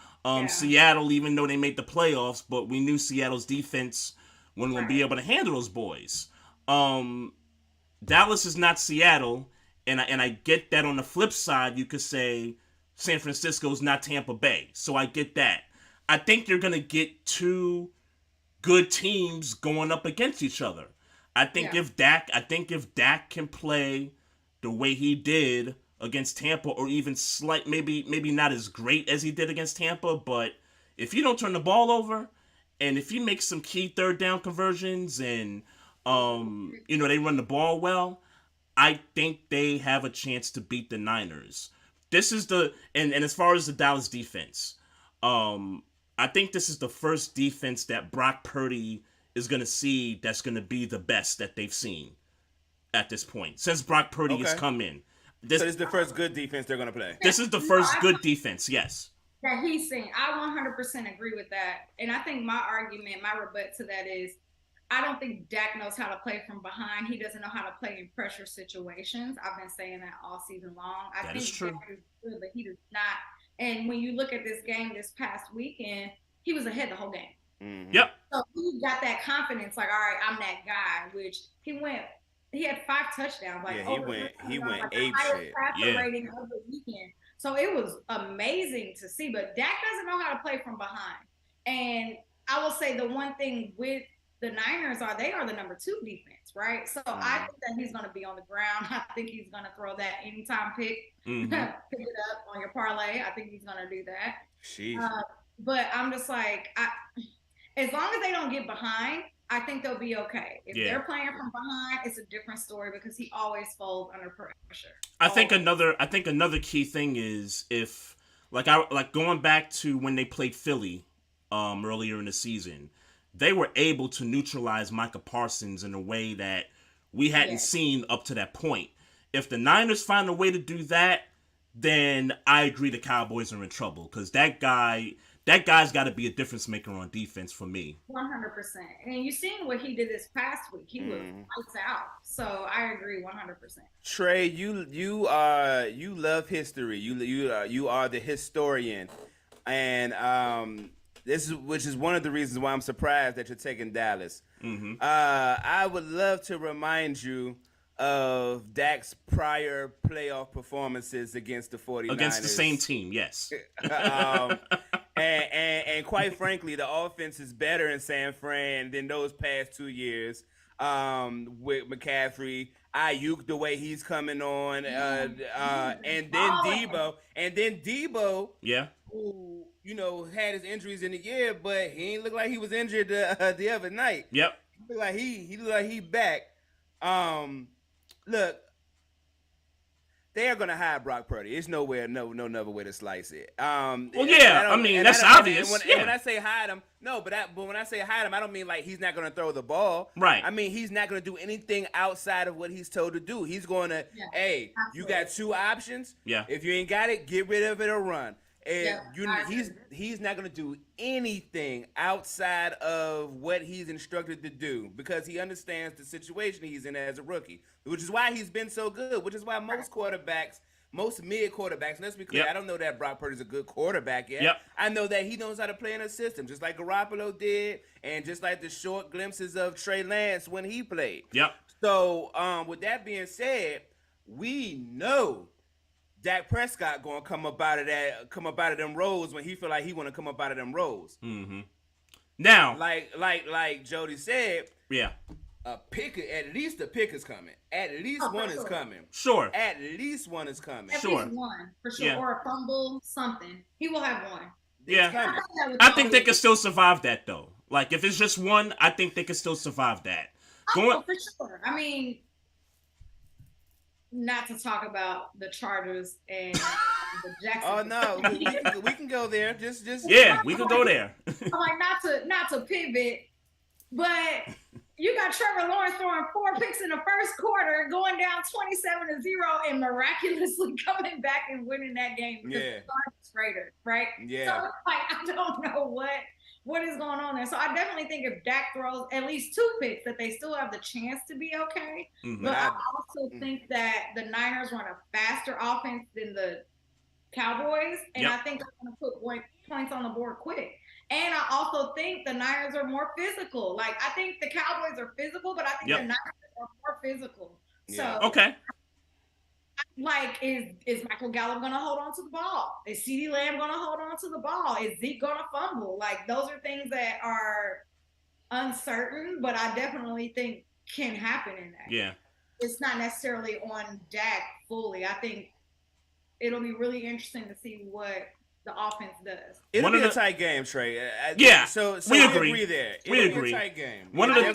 Seattle, even though they made the playoffs, but we knew Seattle's defense wasn't going to be able to handle those boys. Dallas is not Seattle, and I get that. On the flip side, you could say San Francisco's not Tampa Bay. So I get that. I think you're going to get two good teams going up against each other. I think if Dak can play the way he did against Tampa, or even maybe not as great as he did against Tampa, but if you don't turn the ball over, and if you make some key third down conversions, and they run the ball well, I think they have a chance to beat the Niners. This is and as far as the Dallas defense, I think this is the first defense that Brock Purdy is going to see that's going to be the best that they've seen at this point since Brock Purdy has come in. So this is the first good defense they're going to play. This is the first good defense, yes. That he's seen. I 100% agree with that. And I think my rebut to that is, I don't think Dak knows how to play from behind. He doesn't know how to play in pressure situations. I've been saying that all season long. I think Dak is good, but he does not. And when you look at this game this past weekend, he was ahead the whole game. Mm-hmm. Yep. So he got that confidence, like, all right, I'm that guy. Which he had 5 touchdowns. Like, he went ape shit. Rating of the weekend. So it was amazing to see. But Dak doesn't know how to play from behind. And I will say the one thing with the Niners they are the number 2 defense, right? So I think that he's going to be on the ground. I think he's going to throw that anytime pick, pick it up on your parlay. I think he's going to do that. But I'm just like, as long as they don't get behind, I think they'll be okay. If they're playing from behind, it's a different story because he always folds under pressure. I think another key thing is if going back to when they played Philly earlier in the season, they were able to neutralize Micah Parsons in a way that we hadn't seen up to that point. If the Niners find a way to do that, then I agree the Cowboys are in trouble because that guy's got to be a difference maker on defense for me. 100%. And you seen what he did this past week. He was lights out. So I agree 100%. Trey, you love history. You are the historian, and which is one of the reasons why I'm surprised that you're taking Dallas. Mm-hmm. I would love to remind you of Dak's prior playoff performances against the 49ers. Against the same team, yes. And quite frankly, the offense is better in San Fran than those past 2 years. With McCaffrey, Ayuk, the way he's coming on, and then Debo, who had his injuries in the year, but he ain't look like he was injured the other night. Yep, he looked like he back. Look, they are gonna hire Brock Purdy. It's no other way to slice it. That's obvious. And when I say hide him, but when I say hide him, I don't mean like he's not gonna throw the ball. Right. I mean he's not gonna do anything outside of what he's told to do. He's gonna, you got 2 options. Yeah. If you ain't got it, get rid of it or run. And he's not going to do anything outside of what he's instructed to do because he understands the situation he's in as a rookie, which is why he's been so good, which is why most mid quarterbacks, let's be clear, I don't know that Brock Purdy's a good quarterback yet. Yep. I know that he knows how to play in a system, just like Garoppolo did, and just like the short glimpses of Trey Lance when he played. Yep. So with that being said, we know Dak Prescott gonna come up out of them roles when he feel like he want to come up out of them roles. Mm-hmm. Now, like Jodi said, at least a pick is coming. At least one is coming. Sure. At least one is coming. At least one for sure, or a fumble, something. He will have one. Yeah, I think they can still survive that though. Like if it's just one, I think they can still survive that. For sure. I mean, not to talk about the Chargers and the Jacksonville. Oh no, we can go there. Just Yeah, we could go there. I'm like, not to pivot, but you got Trevor Lawrence throwing 4 picks in the first quarter, going down 27-0, and miraculously coming back and winning that game. Yeah. Raiders, right? Yeah. So it's like, I don't know what is going on there. So I definitely think if Dak throws at least 2 picks, that they still have the chance to be okay. Mm-hmm. But I also think that the Niners run a faster offense than the Cowboys, and I think they're going to put points on the board quick. And I also think the Niners are more physical. Like, I think the Cowboys are physical, but I think the Niners are more physical. Yeah. So, okay. Like, is Michael Gallup going to hold on to the ball? Is CeeDee Lamb going to hold on to the ball? Is Zeke going to fumble? Like, those are things that are uncertain, but I definitely think can happen in that. Yeah. It's not necessarily on Dak fully. I think it'll be really interesting to see what the offense does. It'll be a tight game, Trey. Yeah, so we agree there. We agree. Be a tight game. One of the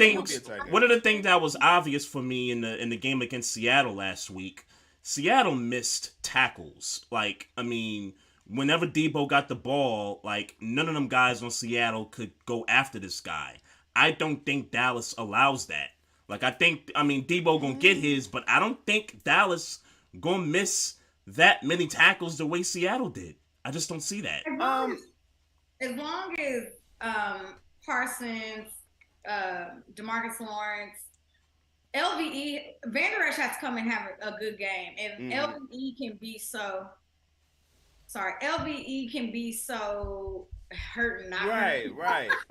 things that was obvious for me in the game against Seattle last week, Seattle missed tackles. Like, I mean, whenever Debo got the ball, like, none of them guys on Seattle could go after this guy. I don't think Dallas allows that. Like, Debo gonna get his, but I don't think Dallas gonna miss that many tackles the way Seattle did. I just don't see that. As long as Parsons, DeMarcus Lawrence, LVE, Van Der Esch has to come and have a good game. And LVE can be so hurting. Right.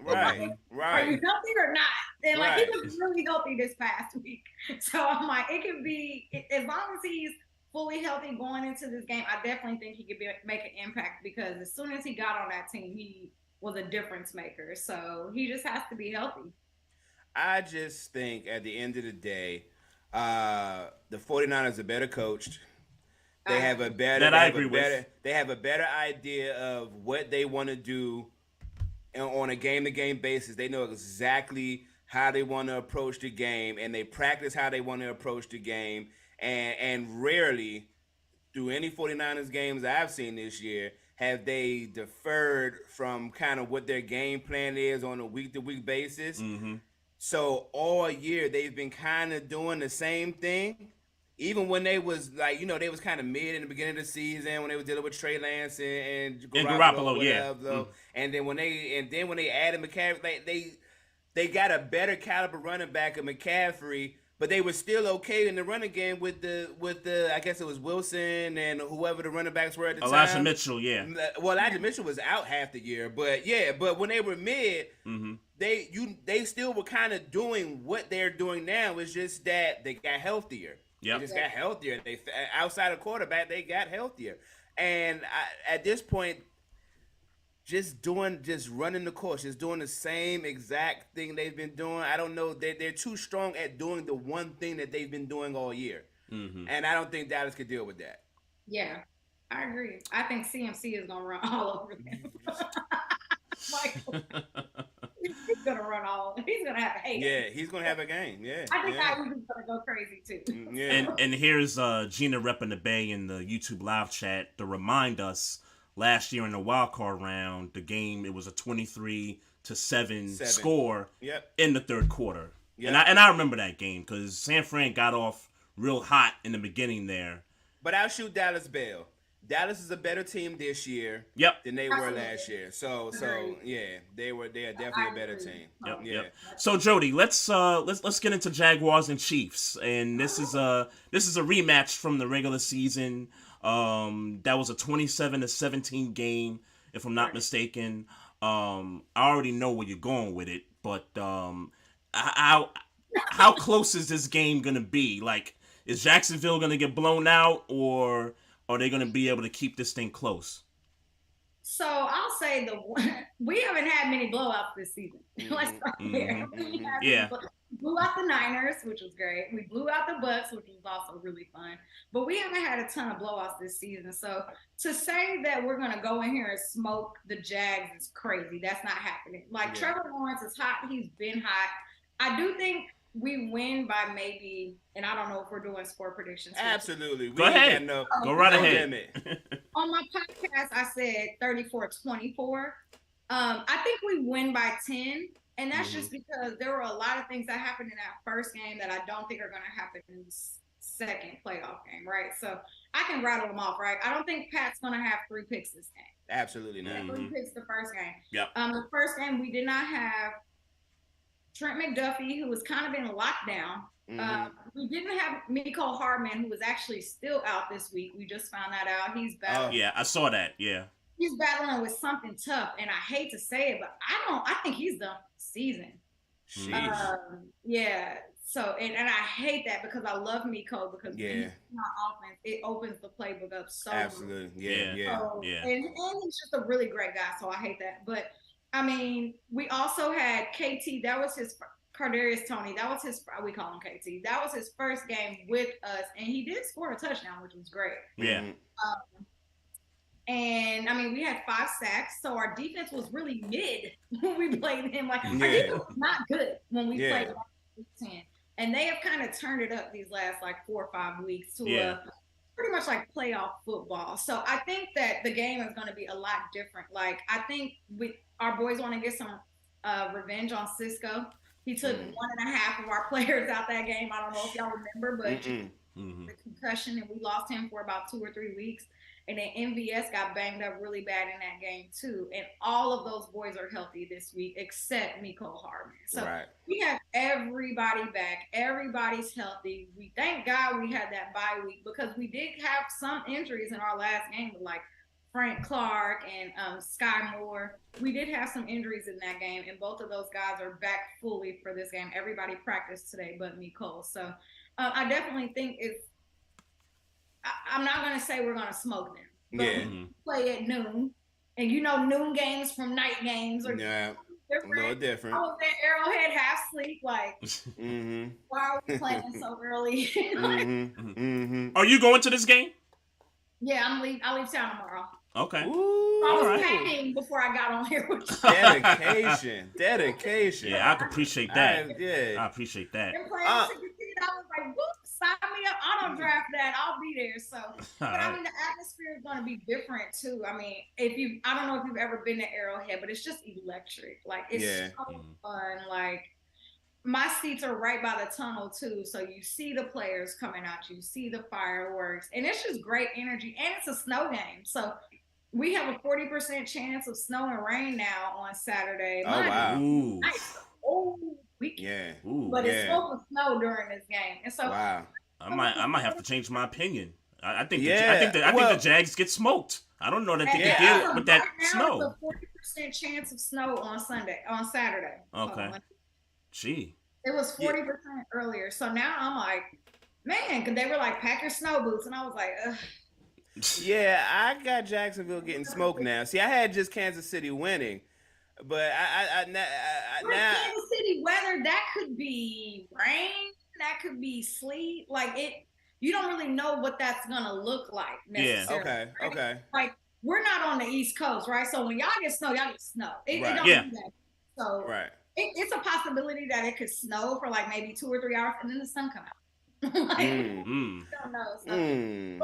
Are you healthy or not? And like, he was really healthy this past week. So I'm like, it can be, as long as he's fully healthy going into this game, I definitely think he could make an impact, because as soon as he got on that team, he was a difference maker. So he just has to be healthy. I just think at the end of the day, the 49ers are better coached. They have a better idea of what they want to do on a game-to-game basis. They know exactly how they want to approach the game, and they practice how they want to approach the game. And rarely, through any 49ers games I've seen this year, have they deferred from kind of what their game plan is on a week-to-week basis. Mm-hmm. So all year, they've been kind of doing the same thing. Even when they was like, they was kind of mid in the beginning of the season when they was dealing with Trey Lance and Garoppolo, whatever. And then when they added McCaffrey, like they got a better caliber running back of McCaffrey, but they were still okay in the running game with the I guess it was Wilson and whoever the running backs were at the time. Elijah Mitchell, yeah. Well, Elijah Mitchell was out half the year, but when they were mid, they still were kind of doing what they're doing now. It's just that they got healthier. Yep. They just got healthier. They outside of quarterback, they got healthier. And at this point, just running the course, just doing the same exact thing they've been doing. I don't know. They're too strong at doing the one thing that they've been doing all year. Mm-hmm. And I don't think Dallas could deal with that. Yeah, I agree. I think CMC is going to run all over them. He's gonna run all. He's gonna have a hate. Yeah, he's gonna have a game. Yeah, I think that was gonna go crazy too. Yeah. And here's Gina repping the Bay in the YouTube live chat to remind us last year in the wild card round, the game, it was a 23-7 score in the third quarter. Yep. And I remember that game because San Fran got off real hot in the beginning there. But I'll shoot Dallas bail. Dallas is a better team this year than they were last year. So yeah, they are definitely a better team. Yep. So Jodi, let's get into Jaguars and Chiefs. And this is a rematch from the regular season. That was a 27-17 game, if I'm not mistaken. I already know where you're going with it, but how close is this game gonna be? Like, is Jacksonville gonna get blown out, or are they going to be able to keep this thing close? So I'll say we haven't had many blowouts this season. Let's start there. We blew out the Niners, which was great. We blew out the Bucks, which was also really fun. But we haven't had a ton of blowouts this season. So to say that we're going to go in here and smoke the Jags is crazy. That's not happening. Trevor Lawrence is hot. He's been hot. I do think we win by maybe, and I don't know if we're doing score predictions. Absolutely. Go ahead. Go right ahead. on my podcast, I said 34-24. I think we win by 10. And that's just because there were a lot of things that happened in that first game that I don't think are going to happen in the second playoff game, right? So I can rattle them off, right? I don't think Pat's going to have 3 picks this game. Absolutely not. 3 picks the first game. Yep. The first game, we did not have Trent McDuffie, who was kind of in lockdown. We didn't have Mecole Hardman, who was actually still out this week. We just found that out. He's battling. Oh, yeah, I saw that. Yeah. He's battling with something tough, and I hate to say it, but I think he's done for the season. Yeah. So, and I hate that because I love Mecole because when he's not offense, it opens the playbook up so absolutely. much. Yeah. And he's just a really great guy, so I hate that. But I mean, we also had KT. That was his Kadarius Toney. That was his. We call him KT. That was his first game with us, and he did score a touchdown, which was great. Yeah. And I mean, we had 5 sacks, so our defense was really mid when we played him. Like our defense was not good when we played Week 10, and they have kind of turned it up these last like 4 or 5 weeks to pretty much like playoff football. So I think that the game is going to be a lot different. Like I think our boys want to get some revenge on Cisco. He took 1.5 of our players out that game. I don't know if y'all remember, but the concussion, and we lost him for about 2 or 3 weeks. And then MVS got banged up really bad in that game too. And all of those boys are healthy this week except Mecole Hardman. So we have everybody back. Everybody's healthy. We thank God we had that bye week because we did have some injuries in our last game, like Frank Clark and Sky Moore. We did have some injuries in that game, and both of those guys are back fully for this game. Everybody practiced today but Mecole. So I definitely think I'm not going to say we're going to smoke them. But we play at noon. And noon games from night games are different. A little different. I was at Arrowhead half sleep. Like, why are we playing so early? Are you going to this game? Yeah, I leave town tomorrow. Okay. Ooh, I was packing before I got on here with you. Dedication. Yeah, I appreciate that. I appreciate that. And playing I was like, whoop, sign me up. I don't draft that. I'll be there. So, but I mean, the atmosphere is going to be different too. I mean, I don't know if you've ever been to Arrowhead, but it's just electric. Like, it's so fun. Like, my seats are right by the tunnel too. So you see the players coming out, you see the fireworks, and it's just great energy. And it's a snow game. So we have a 40% chance of snow and rain now on Saturday. Oh, wow. Ooh. Nice. Weekend. Yeah. Ooh. But it's supposed to snow during this game. And so I might have to change my opinion. I think the Jags get smoked. I don't know that they can get it with that snow. It's a 40% chance of snow on Saturday. Okay. Gee. It was 40% earlier. So now I'm like, man, because they were like, pack your snow boots. And I was like, ugh. Yeah, I got Jacksonville getting smoked now. See, I had just Kansas City winning. But now Kansas City weather, that could be rain, that could be sleet. Like you don't really know what that's gonna look like necessarily. Yeah. Okay. Like we're not on the East Coast, right? So when y'all get snow, y'all get snow. It don't do that. So it's a possibility that it could snow for like maybe 2 or 3 hours and then the sun come out. Like, don't know.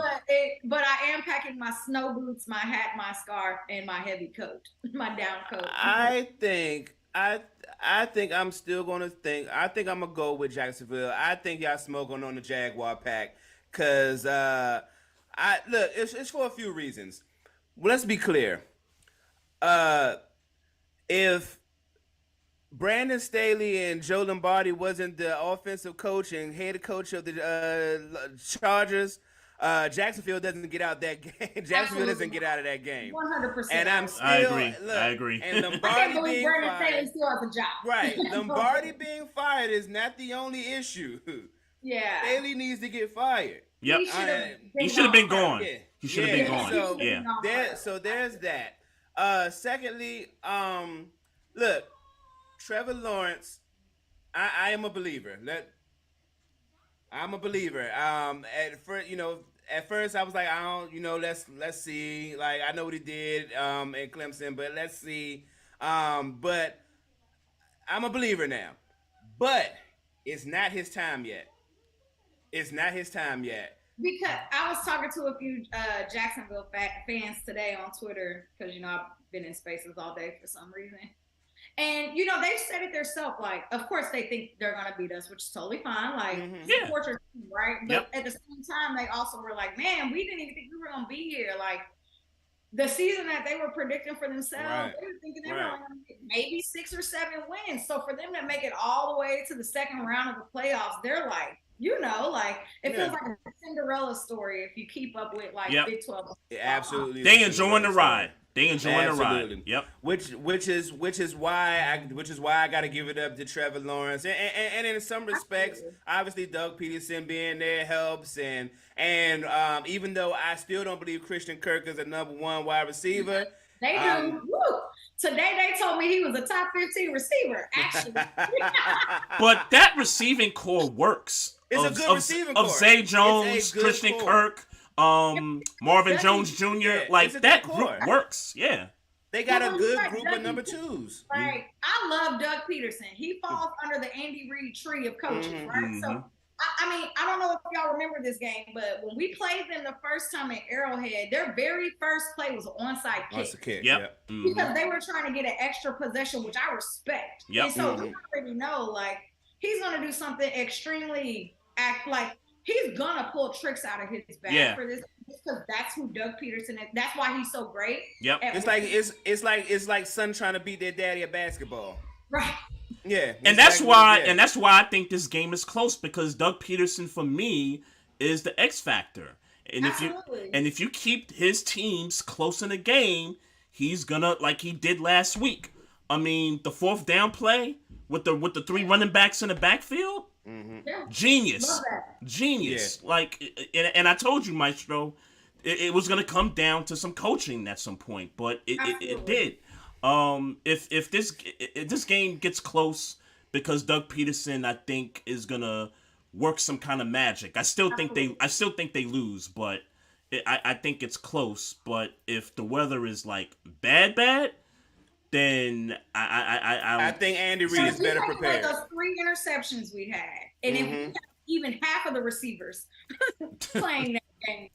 But I am packing my snow boots, my hat, my scarf, and my heavy coat, my down coat. I think I'm still gonna think. I think I'm gonna go with Jacksonville. I think y'all smoking on the Jaguar pack, cause it's for a few reasons. Well, let's be clear. If Brandon Staley and Joe Lombardi wasn't the offensive coach and head coach of the Chargers, Jacksonville doesn't get out that game. Jacksonville doesn't get out of that game. 100%. And I'm still. I agree. And Lombardi I can't believe being Brandon fired. Staley still has a job. Right. Lombardi being fired is not the only issue. Yeah. Staley needs to get fired. Yep. He should have been gone. Yeah. He should have been gone. So there's that. Secondly, look. Trevor Lawrence, I am a believer. I'm a believer. At first I was like, I don't, let's see. Like I know what he did in Clemson, but let's see. But I'm a believer now. But it's not his time yet. Because I was talking to a few Jacksonville fans today on Twitter because, I've been in spaces all day for some reason. And, they've said it themselves. Like, of course, they think they're going to beat us, which is totally fine. Like, support your team, right? But at the same time, they also were like, man, we didn't even think we were going to be here. Like, the season that they were predicting for themselves, they were thinking they were only going to get maybe 6 or 7 wins. So for them to make it all the way to the second round of the playoffs, they're like, it feels like a Cinderella story if you keep up with Big 12. Absolutely, they enjoying the ride. They enjoying the ride. Yep. Which is why I got to give it up to Trevor Lawrence, and in some respects, obviously Doug Peterson being there helps, and even though I still don't believe Christian Kirk is a number 1 wide receiver. They do. Today they told me he was a top 15 receiver, actually. But that receiving core works. It's a good receiving core. Of Zay Jones, Christian Kirk, Marvin Jones Jr. That group works. Yeah. They got a good group of number 2s. Right. I love Doug Peterson. He falls under the Andy Reid tree of coaches, right? So, I don't know if y'all remember this game, but when we played them the first time at Arrowhead, their very first play was an onside kick. Onside kick, Because they were trying to get an extra possession, which I respect. And so we already know, he's going to do something extremely he's going to pull tricks out of his bag for this. Because that's who Doug Peterson is. That's why he's so great. Yep. It's like son trying to beat their daddy at basketball. Right. Yeah. And that's why I think this game is close, because Doug Peterson for me is the X factor. And if you keep his teams close in the game, he's gonna, like he did last week. I mean, the 4th down play with the 3 running backs in the backfield. Genius. And I told you, Maestro, it was going to come down to some coaching at some point, but it did. If this game gets close, because Doug Peterson, I think, is going to work some kind of magic. I still think they lose, but I think it's close. But if the weather is bad, then I think Andy Reid is better prepared. Those 3 interceptions we had, and if we had even half of the receivers playing that game,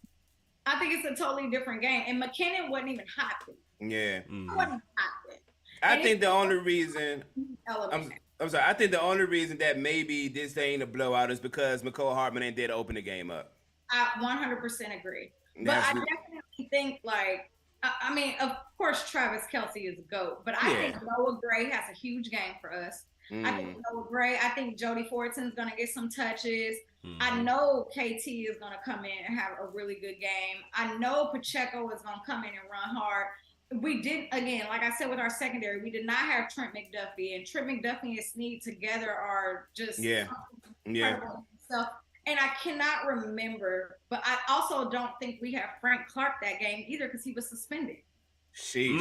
I think it's a totally different game. And McKinnon wasn't even hot then. Yeah. Wasn't hot then. I think the only reason I think the only reason that maybe this ain't a blowout is because McCole Hardman ain't there to open the game up. I 100% agree. But I definitely think of course, Travis Kelce is a GOAT, but I think Noah Gray has a huge game for us. I think Jody Fortson's going to get some touches. I know KT is going to come in and have a really good game. I know Pacheco is going to come in and run hard. We did, again, like I said with our secondary, we did not have Trent McDuffie, and Trent McDuffie and Snead together are just incredible stuff. And I cannot remember, but I also don't think we have Frank Clark that game either because he was suspended. Sheesh.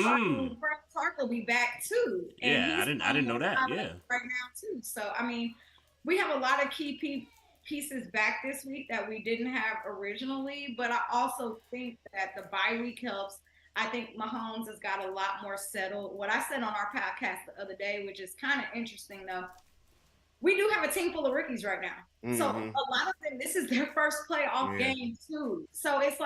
Frank Clark will be back too. And I didn't know that. Yeah. Right now too. So we have a lot of key pieces back this week that we didn't have originally, but I also think that the bye week helps. I think Mahomes has got a lot more settled. What I said on our podcast the other day, which is kind of interesting though, we do have a team full of rookies right now. So a lot of them, this is their first playoff game too. So it's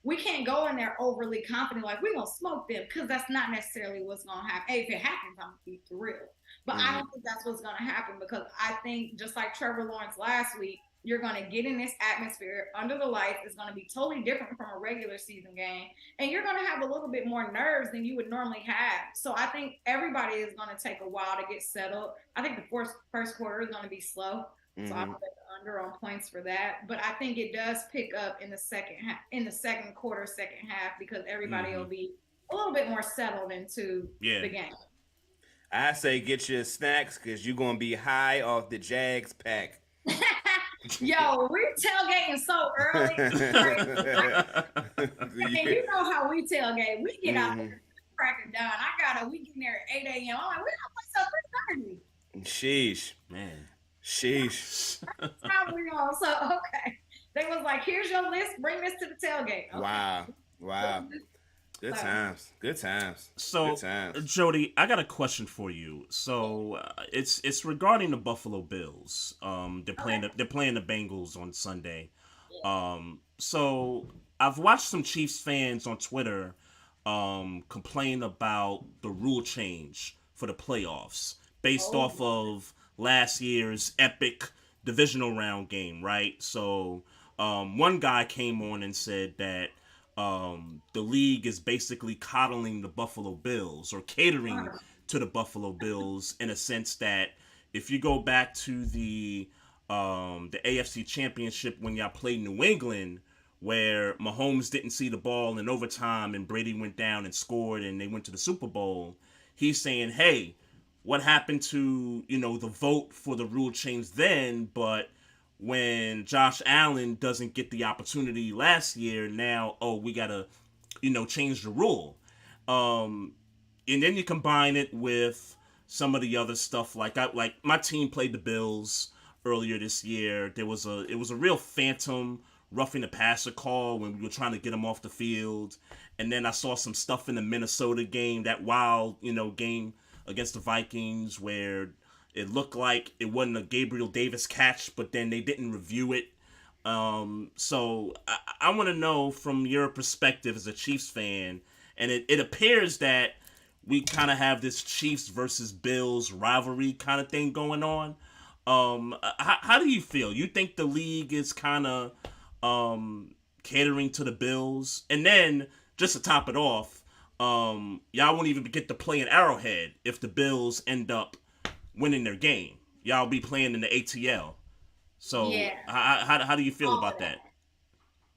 we can't go in there overly confident, we're going to smoke them, because that's not necessarily what's going to happen. Hey, if it happens, I'm going to be thrilled. But I don't think that's what's going to happen, because I think just like Trevor Lawrence last week, you're going to get in this atmosphere under the lights. It's going to be totally different from a regular season game. And you're going to have a little bit more nerves than you would normally have. So I think everybody is going to take a while to get settled. I think the first quarter is going to be slow. So I'll put the under on points for that. But I think it does pick up in the second quarter, second half, because everybody will be a little bit more settled into the game. I say get your snacks, because you're going to be high off the Jags pack. Yo, we're tailgating so early. And you know how we tailgate. We get out there cracking down. We get there at 8 a.m. I'm like, we got to play till 3:30. Sheesh. Man. Sheesh. That's how we on. So, okay. They was like, here's your list. Bring this to the tailgate. Okay. Wow. Good times. So, Jodi, I got a question for you. So, it's regarding the Buffalo Bills. They're playing the Bengals on Sunday. So I've watched some Chiefs fans on Twitter complain about the rule change for the playoffs based off of last year's epic divisional round game, right? So one guy came on and said that the league is basically coddling the Buffalo Bills or catering to the Buffalo Bills in a sense that if you go back to the AFC Championship when y'all played New England, where Mahomes didn't see the ball in overtime and Brady went down and scored and they went to the Super Bowl, he's saying, hey, what happened to, the vote for the rule change then, but when Josh Allen doesn't get the opportunity last year, now, we got to, change the rule. And then you combine it with some of the other stuff, like my team played the Bills earlier this year. It was a real phantom roughing the passer call when we were trying to get him off the field. And then I saw some stuff in the Minnesota game, that wild, game against the Vikings, where it looked like it wasn't a Gabriel Davis catch, but then they didn't review it. So I want to know from your perspective as a Chiefs fan, and it appears that we kind of have this Chiefs versus Bills rivalry kind of thing going on. How do you feel? You think the league is kind of catering to the Bills? And then, just to top it off, y'all won't even get to play in Arrowhead if the Bills end up winning their game. Y'all be playing in the ATL. So how do you feel about that?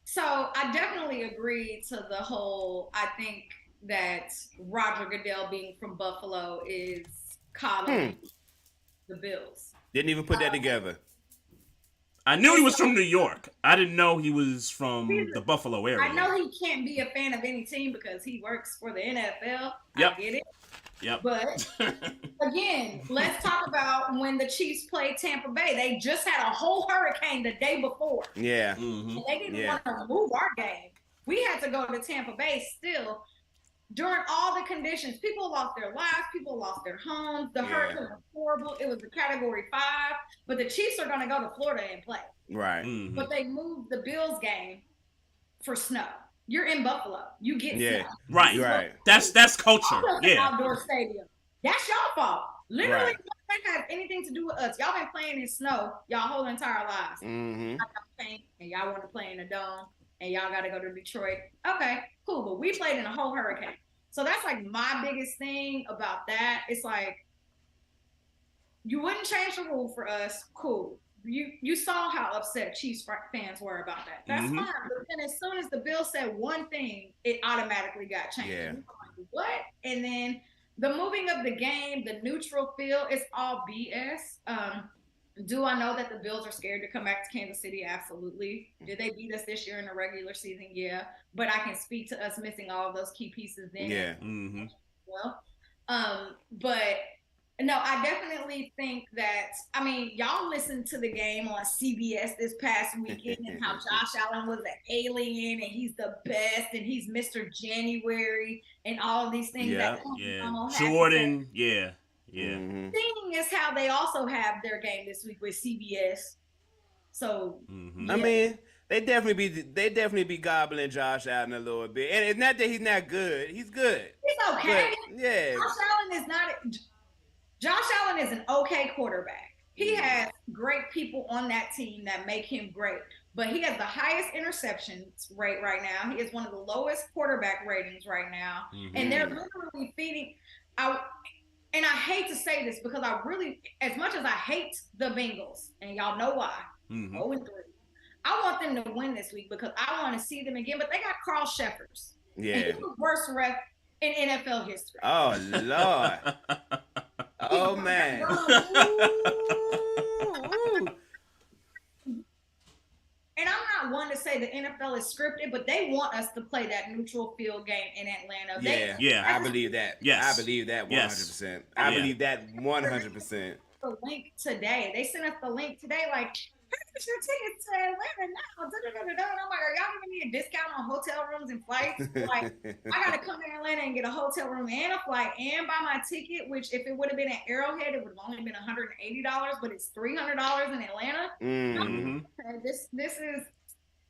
So I definitely agree to the whole, I think that Roger Goodell being from Buffalo is coddling the Bills. Didn't even put that together. I knew he was from New York. I didn't know he was from the Buffalo area. I know he can't be a fan of any team because he works for the NFL. Yep. I get it. Yep. But again, let's talk about when the Chiefs played Tampa Bay. They just had a whole hurricane the day before. Yeah. Mm-hmm. And they didn't want to move our game. We had to go to Tampa Bay still. During all the conditions, people lost their lives, people lost their homes. The hurricane was horrible. It was a Category 5, but the Chiefs are going to go to Florida and play. Right. Mm-hmm. But they moved the Bills game for snow. You're in Buffalo. You get snow. Right. Right. That's culture. Yeah. Outdoor stadium. That's y'all fault. Literally, that has anything to do with us. Y'all been playing in snow y'all whole entire lives. Mm-hmm. And y'all want to play in a dome. And y'all got to go to Detroit. Okay, cool. But we played in a whole hurricane. So that's like my biggest thing about that. It's like, you wouldn't change the rule for us. Cool. You saw how upset Chiefs fans were about that. That's fine. But then as soon as the bill said one thing, it automatically got changed. Yeah. Like, what? And then the moving of the game, the neutral field, it's all BS. Do I know that the Bills are scared to come back to Kansas City? Absolutely. Did they beat us this year in the regular season? Yeah. But I can speak to us missing all of those key pieces then. Yeah. Mm-hmm. Well, but no, I definitely think that, I mean, y'all listened to the game on CBS this past weekend and how Josh Allen was an alien and he's the best and he's Mr. January and all of these things. Yeah. Jordan. Yeah. Yeah. Mm-hmm. Seeing is how they also have their game this week with CBS. So I mean, they definitely be gobbling Josh Allen a little bit, and it's not that he's not good. He's good. He's okay. But, yeah. Josh Allen is an okay quarterback. He has great people on that team that make him great, but he has the highest interceptions rate right now. He is one of the lowest quarterback ratings right now, and they're literally feeding out. And I hate to say this because I really, as much as I hate the Bengals, and y'all know why, 0-3, I want them to win this week because I want to see them again. But they got Carl Sheffers. Yeah. And he's the worst ref in NFL history. Oh, Lord. Oh, man. And I'm not one to say the NFL is scripted, but they want us to play that neutral field game in Atlanta. I believe that. Yes. I believe that 100%. Yes. I believe that 100%. The link today. They sent us the link today, like, purchase your tickets to Atlanta now. And I'm like, are y'all giving me a discount on hotel rooms and flights? Like, I got to come to Atlanta and get a hotel room and a flight and buy my ticket, which if it would have been at Arrowhead, it would have only been $180, but it's $300 in Atlanta. Mm-hmm. This is,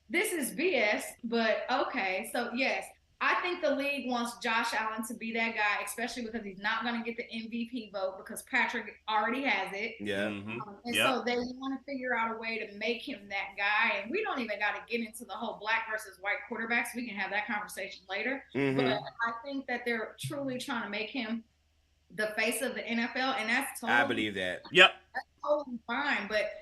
this is BS, but okay. So yes, I think the league wants Josh Allen to be that guy, especially because he's not going to get the MVP vote because Patrick already has it. Yeah. And so they want to figure out a way to make him that guy. And we don't even got to get into the whole black versus white quarterbacks. We can have that conversation later. But I think that they're truly trying to make him the face of the NFL, and that's totally, I believe that. Yep. That's totally fine, but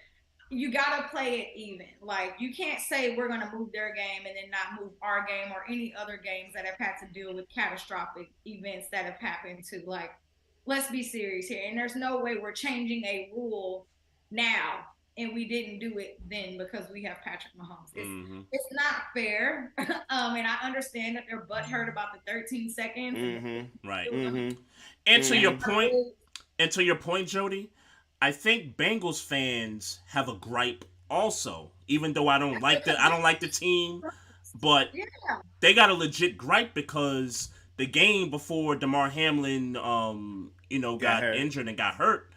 you gotta play it even. Like, you can't say we're gonna move their game and then not move our game or any other games that have had to deal with catastrophic events that have happened to, like, let's be serious here. And there's no way we're changing a rule now and we didn't do it then because we have Patrick Mahomes. It's not fair. And I understand that they're butthurt about the 13 seconds. Right. And to your point, Jodi, I think Bengals fans have a gripe also. Even though I don't like the team, but they got a legit gripe because the game before Damar Hamlin, got injured and got hurt,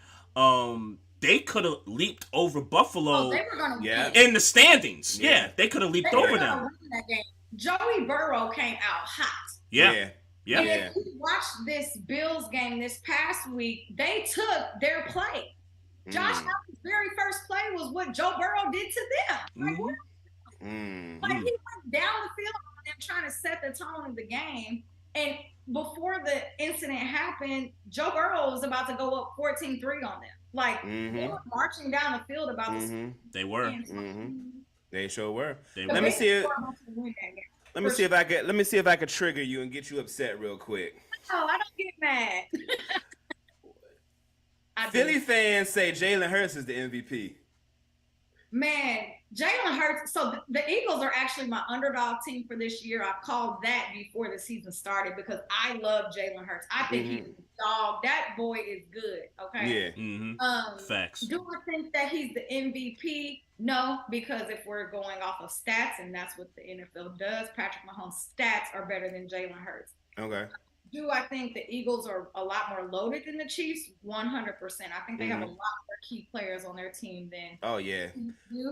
they could have leaped over Buffalo in the standings. Yeah, they could have leaped over them. That game. Joey Burrow came out hot. Yeah. And if you watch this Bills game this past week, they took their play. Josh Allen's very first play was what Joe Burrow did to them. Like, what? Like, he went down the field on them trying to set the tone of the game. And before the incident happened, Joe Burrow was about to go up 14-3 on them. Like, they were marching down the field about this. They were. They sure were. Let me see if I could trigger you and get you upset real quick. No, I don't get mad. Philly fans say Jalen Hurts is the MVP. Man, Jalen Hurts. So the Eagles are actually my underdog team for this year. I called that before the season started because I love Jalen Hurts. I think he's a dog. That boy is good. Okay. Yeah. Facts. Do I think that he's the MVP? No, because if we're going off of stats, and that's what the NFL does, Patrick Mahomes' stats are better than Jalen Hurts. Okay. Do I think the Eagles are a lot more loaded than the Chiefs? 100%. I think they have a lot more key players on their team than. Oh, yeah.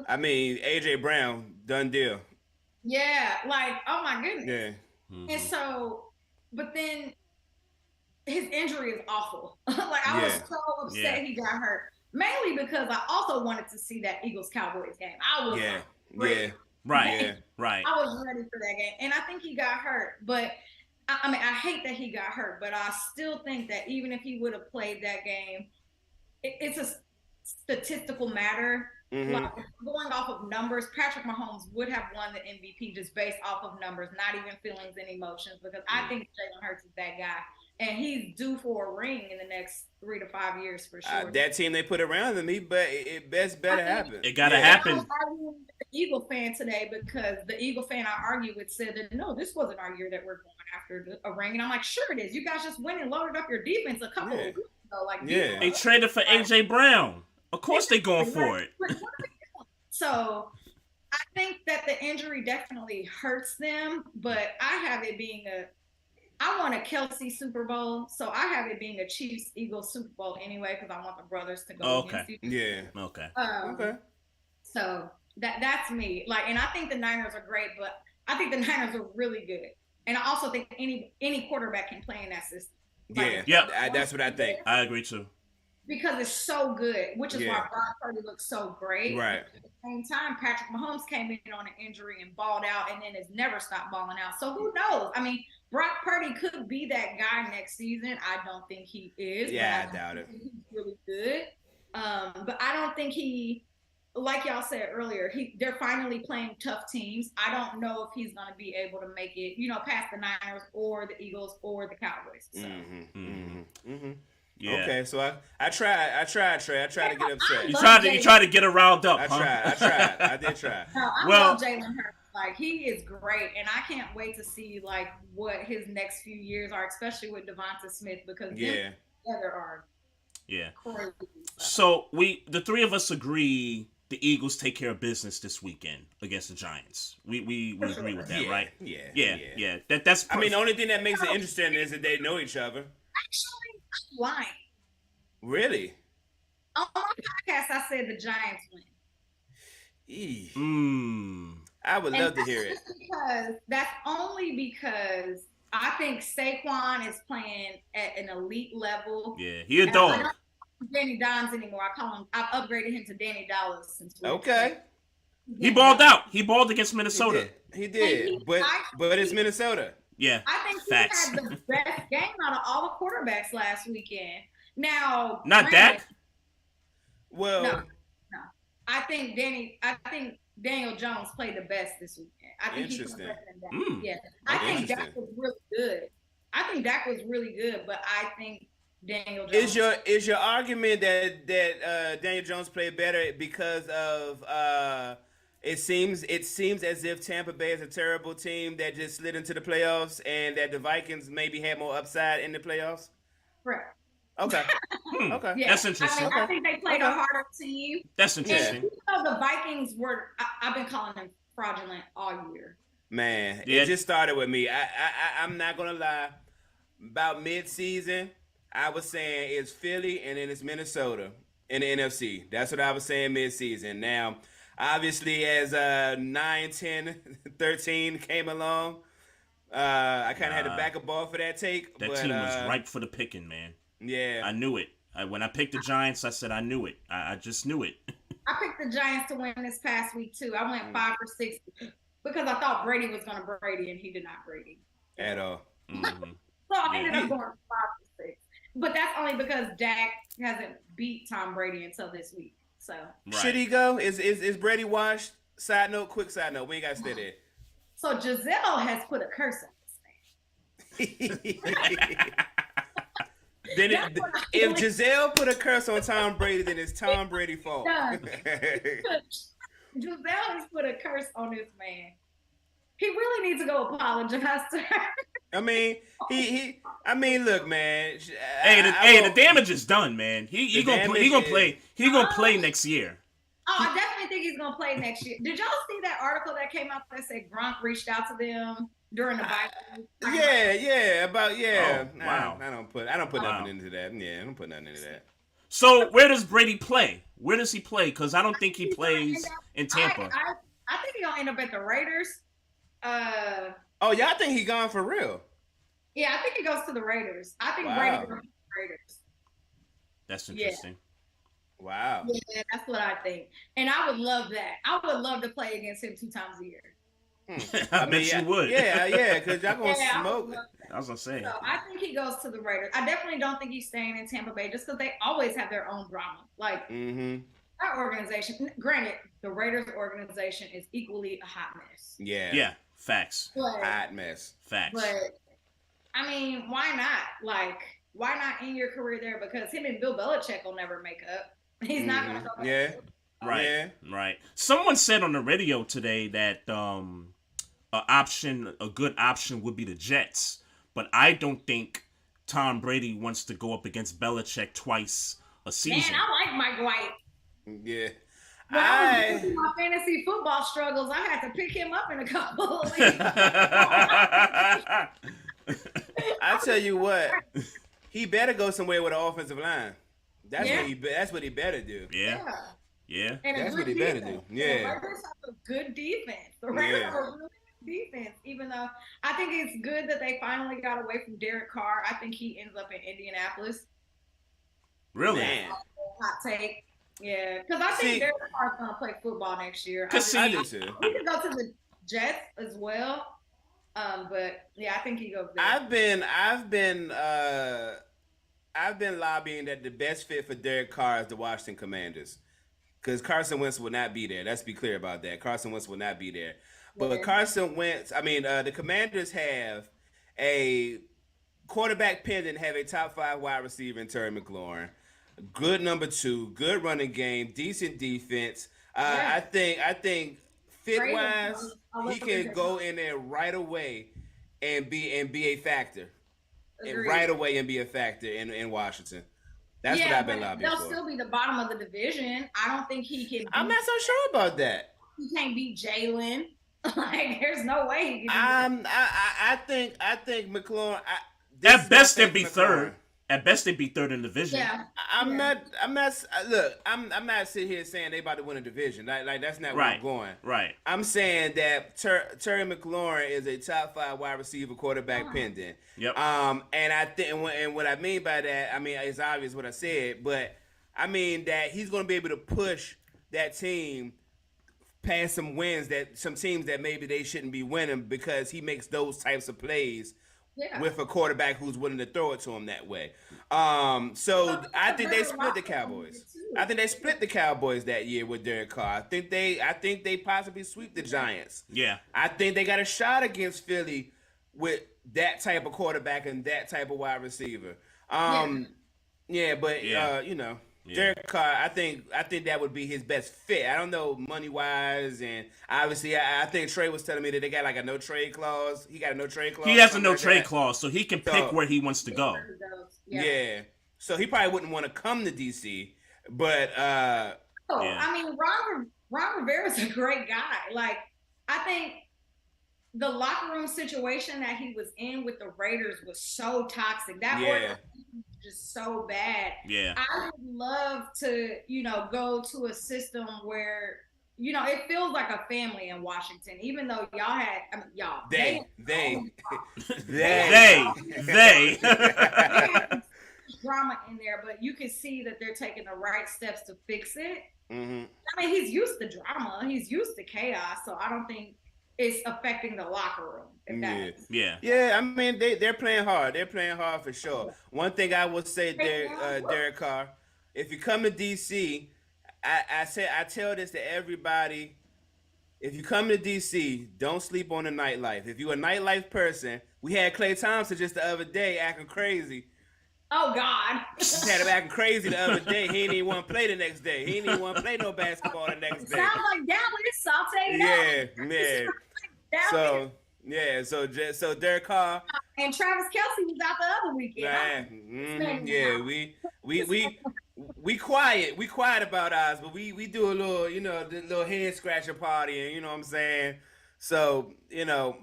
I mean, A.J. Brown, done deal. Yeah, like, oh my goodness. Yeah. And so, but then his injury is awful. Like, I was so upset he got hurt. Mainly because I also wanted to see that Eagles-Cowboys game. I was Right. I was ready for that game. And I think he got hurt. But I mean, I hate that he got hurt, but I still think that even if he would have played that game, it's a statistical matter. Like, going off of numbers, Patrick Mahomes would have won the MVP just based off of numbers, not even feelings and emotions, because I think Jalen Hurts is that guy. And he's due for a ring in the next 3 to 5 years for sure. That team they put around him, it better happen. It gotta happen. I was arguing with the Eagle fan today because the Eagle fan I argued with said that no, this wasn't our year that we're going after a ring, and I'm like, sure it is. You guys just went and loaded up your defense a couple of weeks ago. Like, they traded for AJ Brown. Of course they going for it. So I think that the injury definitely hurts them, but I have it being I want a Kelsey Super Bowl, so I have it being a Chiefs-Eagles Super Bowl anyway because I want the brothers to go against each other. Yeah. Okay. Okay. So that's me. Like, and I think the Niners are great, but I think the Niners are really good. And I also think any quarterback can play in that system. Like, that's what I think. I agree too. Because it's so good, which is why Brock Purdy looks so great. Right. At the same time, Patrick Mahomes came in on an injury and balled out and then has never stopped balling out. So who knows? I mean, Brock Purdy could be that guy next season. I don't think he is. Yeah, I doubt it. He's really good. But I don't think like y'all said earlier, they're finally playing tough teams. I don't know if he's going to be able to make it, past the Niners or the Eagles or the Cowboys. So. Yeah. Okay, so I tried, Trey. I tried to get upset. You tried to get her riled up. I tried. I did try. No, I love Jalen Hurts. Like, he is great, and I can't wait to see like what his next few years are, especially with Devonta Smith, because together are crazy. So the three of us agree the Eagles take care of business this weekend against the Giants. We agree with that, right? Yeah. That's. I mean, the only thing that makes it interesting is that they know each other. Actually, I'm lying. Really? On my podcast, I said the Giants win. I would love to hear it. That's only because I think Saquon is playing at an elite level. Yeah, he a dog. I don't Danny Dimes anymore. I've upgraded him to Danny Dallas since. Okay. He balled out. He balled against Minnesota. He did. But it's Minnesota. Yeah. I think Facts. he had the best game out of all the quarterbacks last weekend. Now, not Dak. Well, no. I think Daniel Jones played the best this weekend. I think he played better than Dak. Yeah. I think Dak was really good. But I think Daniel Jones. Is your argument that Daniel Jones played better because of it seems as if Tampa Bay is a terrible team that just slid into the playoffs and that the Vikings maybe had more upside in the playoffs? Correct. Okay. Okay. Yeah. That's interesting. I think they played a harder team. That's interesting. The Vikings were. I've been calling them fraudulent all year. Man, it just started with me. I'm not gonna lie. About mid-season, I was saying it's Philly and then it's Minnesota in the NFC. That's what I was saying mid-season. Now, obviously, as 9, 10, 13 came along, I kind of had to back a ball for that take. That team was ripe for the picking, man. Yeah. I knew it. When I picked the Giants, I said I knew it. I just knew it. I picked the Giants to win this past week, too. I went 5 for 6 because I thought Brady was going to Brady, and he did not Brady. At all. Mm-hmm. So I ended up going 5 for 6. But that's only because Dak hasn't beat Tom Brady until this week. So Should he go? Is Brady washed? Quick side note. We ain't got to stay there. So Giselle has put a curse on this man. Then if Giselle put a curse on Tom Brady, then it's Tom Brady's fault. Giselle has put a curse on this man. He really needs to go apologize to her. I mean, I mean, look, man. The damage is done, man. He gonna play next year. Oh, I definitely think he's gonna play next year. Did y'all see that article that came out that said Gronk reached out to them during the Vikings? Wow. I don't put nothing into that. Yeah, I don't put nothing into that. So where does Brady play? Where does he play? Because I don't think he plays in Tampa. I think he's gonna end up at the Raiders. Oh yeah, I think he gone for real. Yeah, I think he goes to the Raiders. I think Brady goes to the Raiders. That's interesting. Yeah. Wow. Yeah, that's what I think. And I would love that. I would love to play against him 2 times a year. I bet you would. Yeah, because y'all gonna smoke. I was gonna say. So I think he goes to the Raiders. I definitely don't think he's staying in Tampa Bay just because they always have their own drama. Like that organization. Granted, the Raiders organization is equally a hot mess. Yeah. Yeah. Facts. Hot mess. Facts. But I mean, why not? Like, why not end your career there? Because him and Bill Belichick will never make up. He's not gonna go back. Yeah. Right. Yeah. Right. Someone said on the radio today that a good option would be the Jets, but I don't think Tom Brady wants to go up against Belichick twice a season. Man, I like Mike White. Yeah. When I was doing my fantasy football struggles, I had to pick him up in a couple of leagues. I tell you what, he better go somewhere with an offensive line. That's what he better do. Yeah. And that's what he better do. Yeah. The Raiders have a good defense. The Raiders have a really good defense, even though I think it's good that they finally got away from Derek Carr. I think he ends up in Indianapolis. Really? Man. Hot take. Yeah, because I think Derek Carr's going to play football next year. I do too. He could go to the Jets as well. But yeah, I think he goes there. I've been lobbying that the best fit for Derek Carr is the Washington Commanders. Because Carson Wentz will not be there. Let's be clear about that. Carson Wentz will not be there. But Carson Wentz, the Commanders have a quarterback pendant, have a top 5 wide receiver in Terry McLaurin. Good number 2, good running game, decent defense. I think fit wise, he can go in there right away and be a factor. And right away and be a factor in Washington. That's what I've been lobbying for. They'll still be the bottom of the division. I don't think he can. I'm not so sure about that. He can't beat Jalen. Like, there's no way he can. I think McLaurin. At best, they'd be third. At best, they'd be third in the division. Yeah. I'm not. Look, I'm not sitting here saying they about to win a division. Like that's not where I'm going. Right. I'm saying that Terry McLaurin is a top 5 wide receiver quarterback pending. Yep. And I think, and what I mean by that, I mean it's obvious what I said, but I mean that he's going to be able to push that team past some teams that maybe they shouldn't be winning because he makes those types of plays. Yeah. With a quarterback who's willing to throw it to him that way. So I think they split the Cowboys. I think they split the Cowboys that year with Derek Carr. I think they possibly sweep the Giants. Yeah. I think they got a shot against Philly with that type of quarterback and that type of wide receiver. You know. Yeah. Derek Carr, I think that would be his best fit. I don't know money wise, and obviously, I think Trey was telling me that they got like a no trade clause. He got a no trade clause. He has a no trade clause, so he can pick where he wants to go. Yeah. So he probably wouldn't want to come to DC, but I mean, Ron Rivera's a great guy. Like, I think the locker room situation that he was in with the Raiders was so toxic. That was just so bad. Yeah. I would love to, go to a system where, it feels like a family in Washington, even though they drama in there, but you can see that they're taking the right steps to fix it. Mm-hmm. I mean, he's used to drama. He's used to chaos, so I don't think it's affecting the locker room. I mean, they're playing hard. They're playing hard for sure. One thing I would say, Derek Carr, if you come to DC, I tell this to everybody. If you come to DC, don't sleep on the nightlife. If you're a nightlife person, we had Klay Thompson just the other day acting crazy. Oh, God. He had him acting crazy the other day. He didn't even want to play the next day. He didn't even want to play no basketball the next day. Sounds like Dallas, sauteed. Yeah. So Derek Carr and Travis Kelce was out the other weekend. We quiet about ours, but we do a little, the little head scratcher party, and you know what I'm saying. So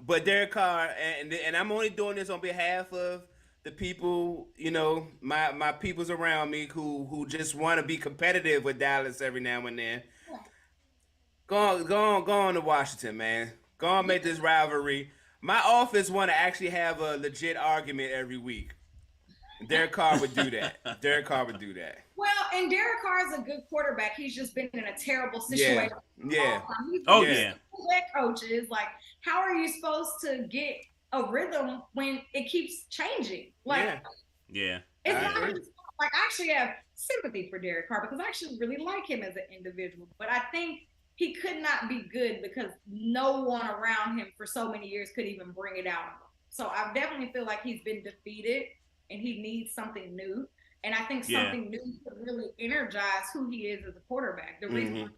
but Derek Carr, and I'm only doing this on behalf of the people, my peoples around me who just want to be competitive with Dallas every now and then. Go on to Washington, man. Go on, make this rivalry. My office want to actually have a legit argument every week. Derek Carr would do that. Well, and Derek Carr is a good quarterback. He's just been in a terrible situation. Yeah. Coaches, like, how are you supposed to get a rhythm when it keeps changing? Like, it's not like, I actually have sympathy for Derek Carr because I actually really like him as an individual, but I think he could not be good because no one around him for so many years could even bring it out of him. So I definitely feel like he's been defeated and he needs something new. And I think something new could really energize who he is as a quarterback. The reason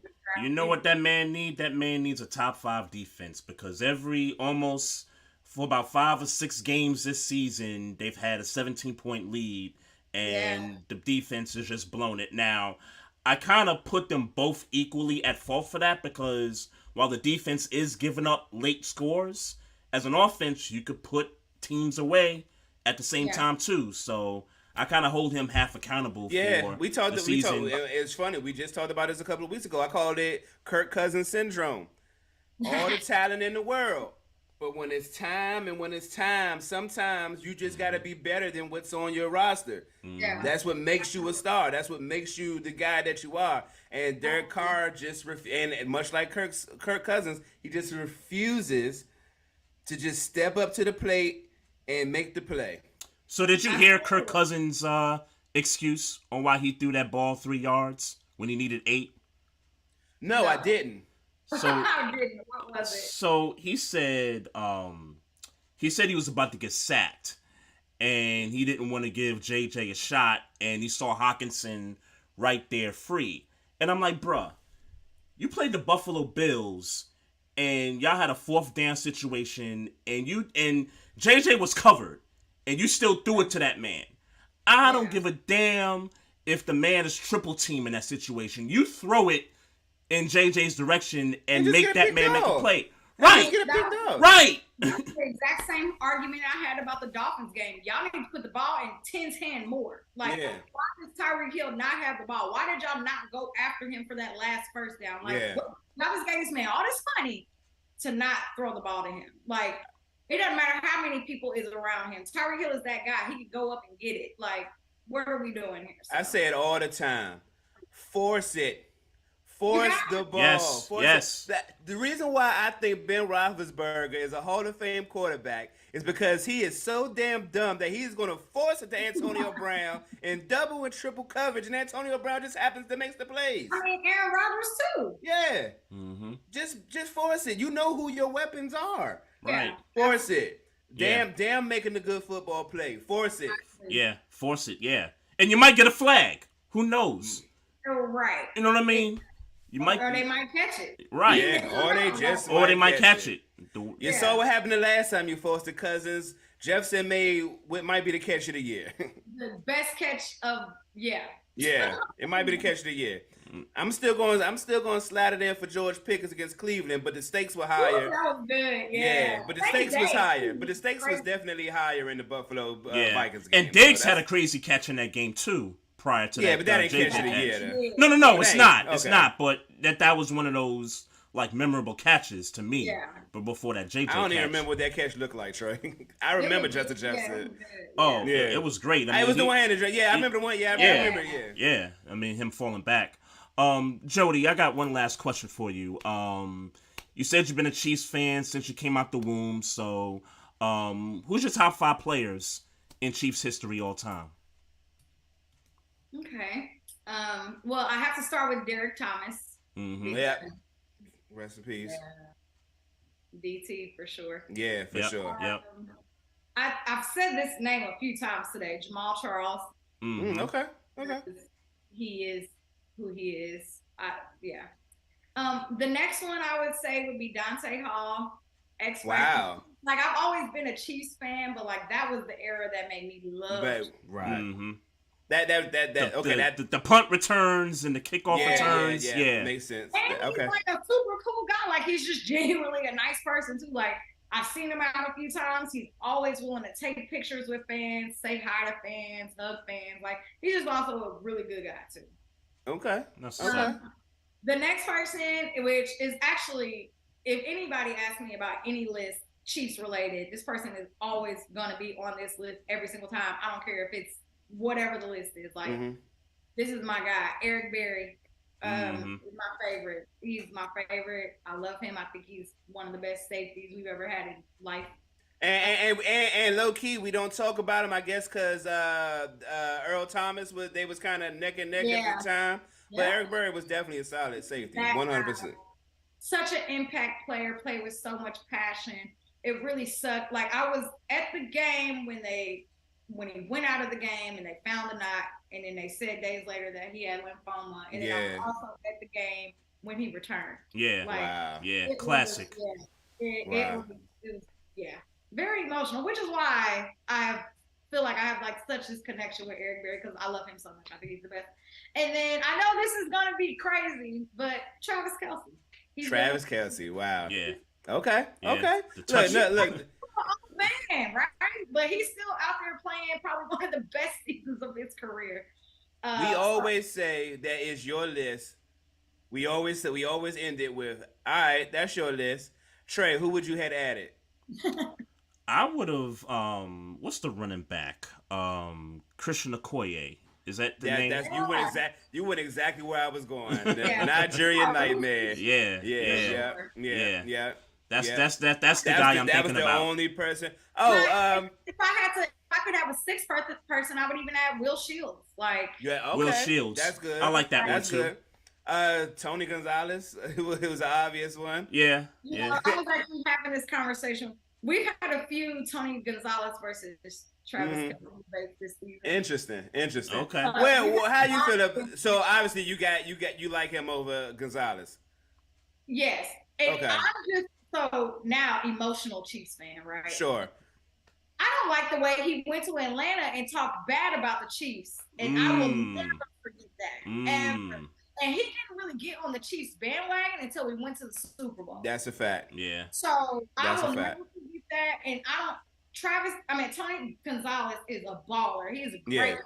you know what that man needs? That man needs a top 5 defense because for about 5 or 6 games this season, they've had a 17-point lead and the defense has just blown it. Now, I kind of put them both equally at fault for that because while the defense is giving up late scores, as an offense, you could put teams away at the same time too. So I kind of hold him half accountable for the season. It's funny. We just talked about this a couple of weeks ago. I called it Kirk Cousins syndrome. All the talent in the world. But when it's time, sometimes you just got to be better than what's on your roster. Yeah. That's what makes you a star. That's what makes you the guy that you are. And Derek Carr and much like Kirk Cousins, he just refuses to just step up to the plate and make the play. So did you hear Kirk Cousins' excuse on why he threw that ball 3 yards when he needed 8? No, I didn't. So, what was it? So he said he was about to get sacked and he didn't want to give JJ a shot and he saw Hawkinson right there free. And I'm like, bruh, you played the Buffalo Bills and y'all had a 4th down situation and JJ was covered and you still threw it to that man. I don't give a damn if the man is triple team in that situation. You throw it in JJ's direction and make that man make a play. Right. Get a big dog. Right. That's the exact same argument I had about the Dolphins game. Y'all need to put the ball in 10's hand more. Like, Yeah. why does Tyreek Hill not have the ball? Why did y'all not go after him for that last first down? Like, y'all just gave this man all this money to not throw the ball to him. Like, it doesn't matter how many people is around him. Tyreek Hill is that guy. He could go up and get it. Like, what are we doing here? So, I say it all the time. Force it. Force the ball. Yes. Force it. The reason why I think Ben Roethlisberger is a Hall of Fame quarterback is because he is so damn dumb that he's going to force it to Antonio Brown in double and triple coverage, and Antonio Brown just happens to make the plays. I mean, Aaron Rodgers too. Yeah. Mm-hmm. Just force it. You know who your weapons are. Right. Force it. Damn making a good football play. Force it. Yeah. Force it. Yeah. And you might get a flag. Who knows? Right. You know what I mean? You might, or they might catch it. Right. Yeah, or they might catch it. You saw what happened the last time you forced the Cousins. Jefferson made what might be the catch of the year. The best catch of Yeah, it might be the catch of the year. I'm still going to slide it in for George Pickens against Cleveland, but the stakes were higher. Ooh, that was good. Yeah, but the stakes was higher. But the stakes was definitely higher in the Buffalo Vikings game. And Diggs had a crazy catch in that game too. Prior to that, but that ain't catch of the year. No, it's not. Okay. It's not. But that was one of those like memorable catches to me. Yeah. But before that, JJ, I don't even remember what that catch looked like, Trey. I remember Justin Jefferson. Oh, yeah, it was great. I mean, it was the one-handed. Yeah, I remember the one. Yeah, I remember. Yeah. I mean, him falling back. Jodi, I got one last question for you. You said you've been a Chiefs fan since you came out the womb. So, who's your top 5 players in Chiefs history all time? Okay. Well, I have to start with Derek Thomas. Mm-hmm. Yeah. Rest in peace. DT for sure. Yeah, for sure. Yep. I've said this name a few times today. Jamal Charles. Mm-hmm. Okay. He is who he is. The next one I would say would be Dante Hall. Wow. Like, I've always been a Chiefs fan, but like that was the era that made me love. Right. Mm-hmm. The punt returns and the kickoff returns. Yeah, makes sense. And he's like a super cool guy. Like, he's just genuinely a nice person too. Like, I've seen him out a few times. He's always willing to take pictures with fans, say hi to fans, hug fans. Like, he's just also a really good guy too. Okay. The next person, which is actually, if anybody asks me about any list Chiefs related, this person is always going to be on this list every single time. I don't care if it's whatever the list is. Like, this is my guy, Eric Berry. He's my favorite. He's my favorite. I love him. I think he's one of the best safeties we've ever had in life. And low key, we don't talk about him, I guess, because Earl Thomas was kind of neck and neck at the time. But Eric Berry was definitely a solid safety, 100%. Such an impact player, played with so much passion. It really sucked. Like, I was at the game when he went out of the game and they found the knot, and then they said days later that he had lymphoma. And then I was also at the game when he returned. Yeah. Like, wow. Yeah. Classic. It was very emotional, which is why I feel like I have like such this connection with Eric Berry, because I love him so much. I think he's the best. And then I know this is gonna be crazy, but Travis Kelce. Travis Kelce, wow. Yeah. Okay. Yeah. Okay. Look. Man, right? But he's still out there playing probably one of the best seasons of his career. We always say that is your list. We always end it with, all right, that's your list. Trey, who would you have added? I would have, what's the running back? Christian Okoye. Is that the name? You went exactly where I was going. Nigerian Nightmare. Yeah. That's the guy I'm thinking about. That was the only person. Oh, if I could have a sixth person, I would even add Will Shields. Like, Will Shields. That's good. I like that one too. Good. Tony Gonzalez. It was an obvious one. Yeah. I was actually having this conversation. We've had a few Tony Gonzalez versus Travis Kelce this season. Interesting. Okay. Well, how you feel? So obviously you like him over Gonzalez. Yes. And okay. I'm just so now emotional Chiefs fan, right? Sure. I don't like the way he went to Atlanta and talked bad about the Chiefs, and I will never forget that. Ever. And he didn't really get on the Chiefs bandwagon until we went to the Super Bowl. That's a fact. Yeah. So I will never forget that. And Tony Gonzalez is a baller. He is a great.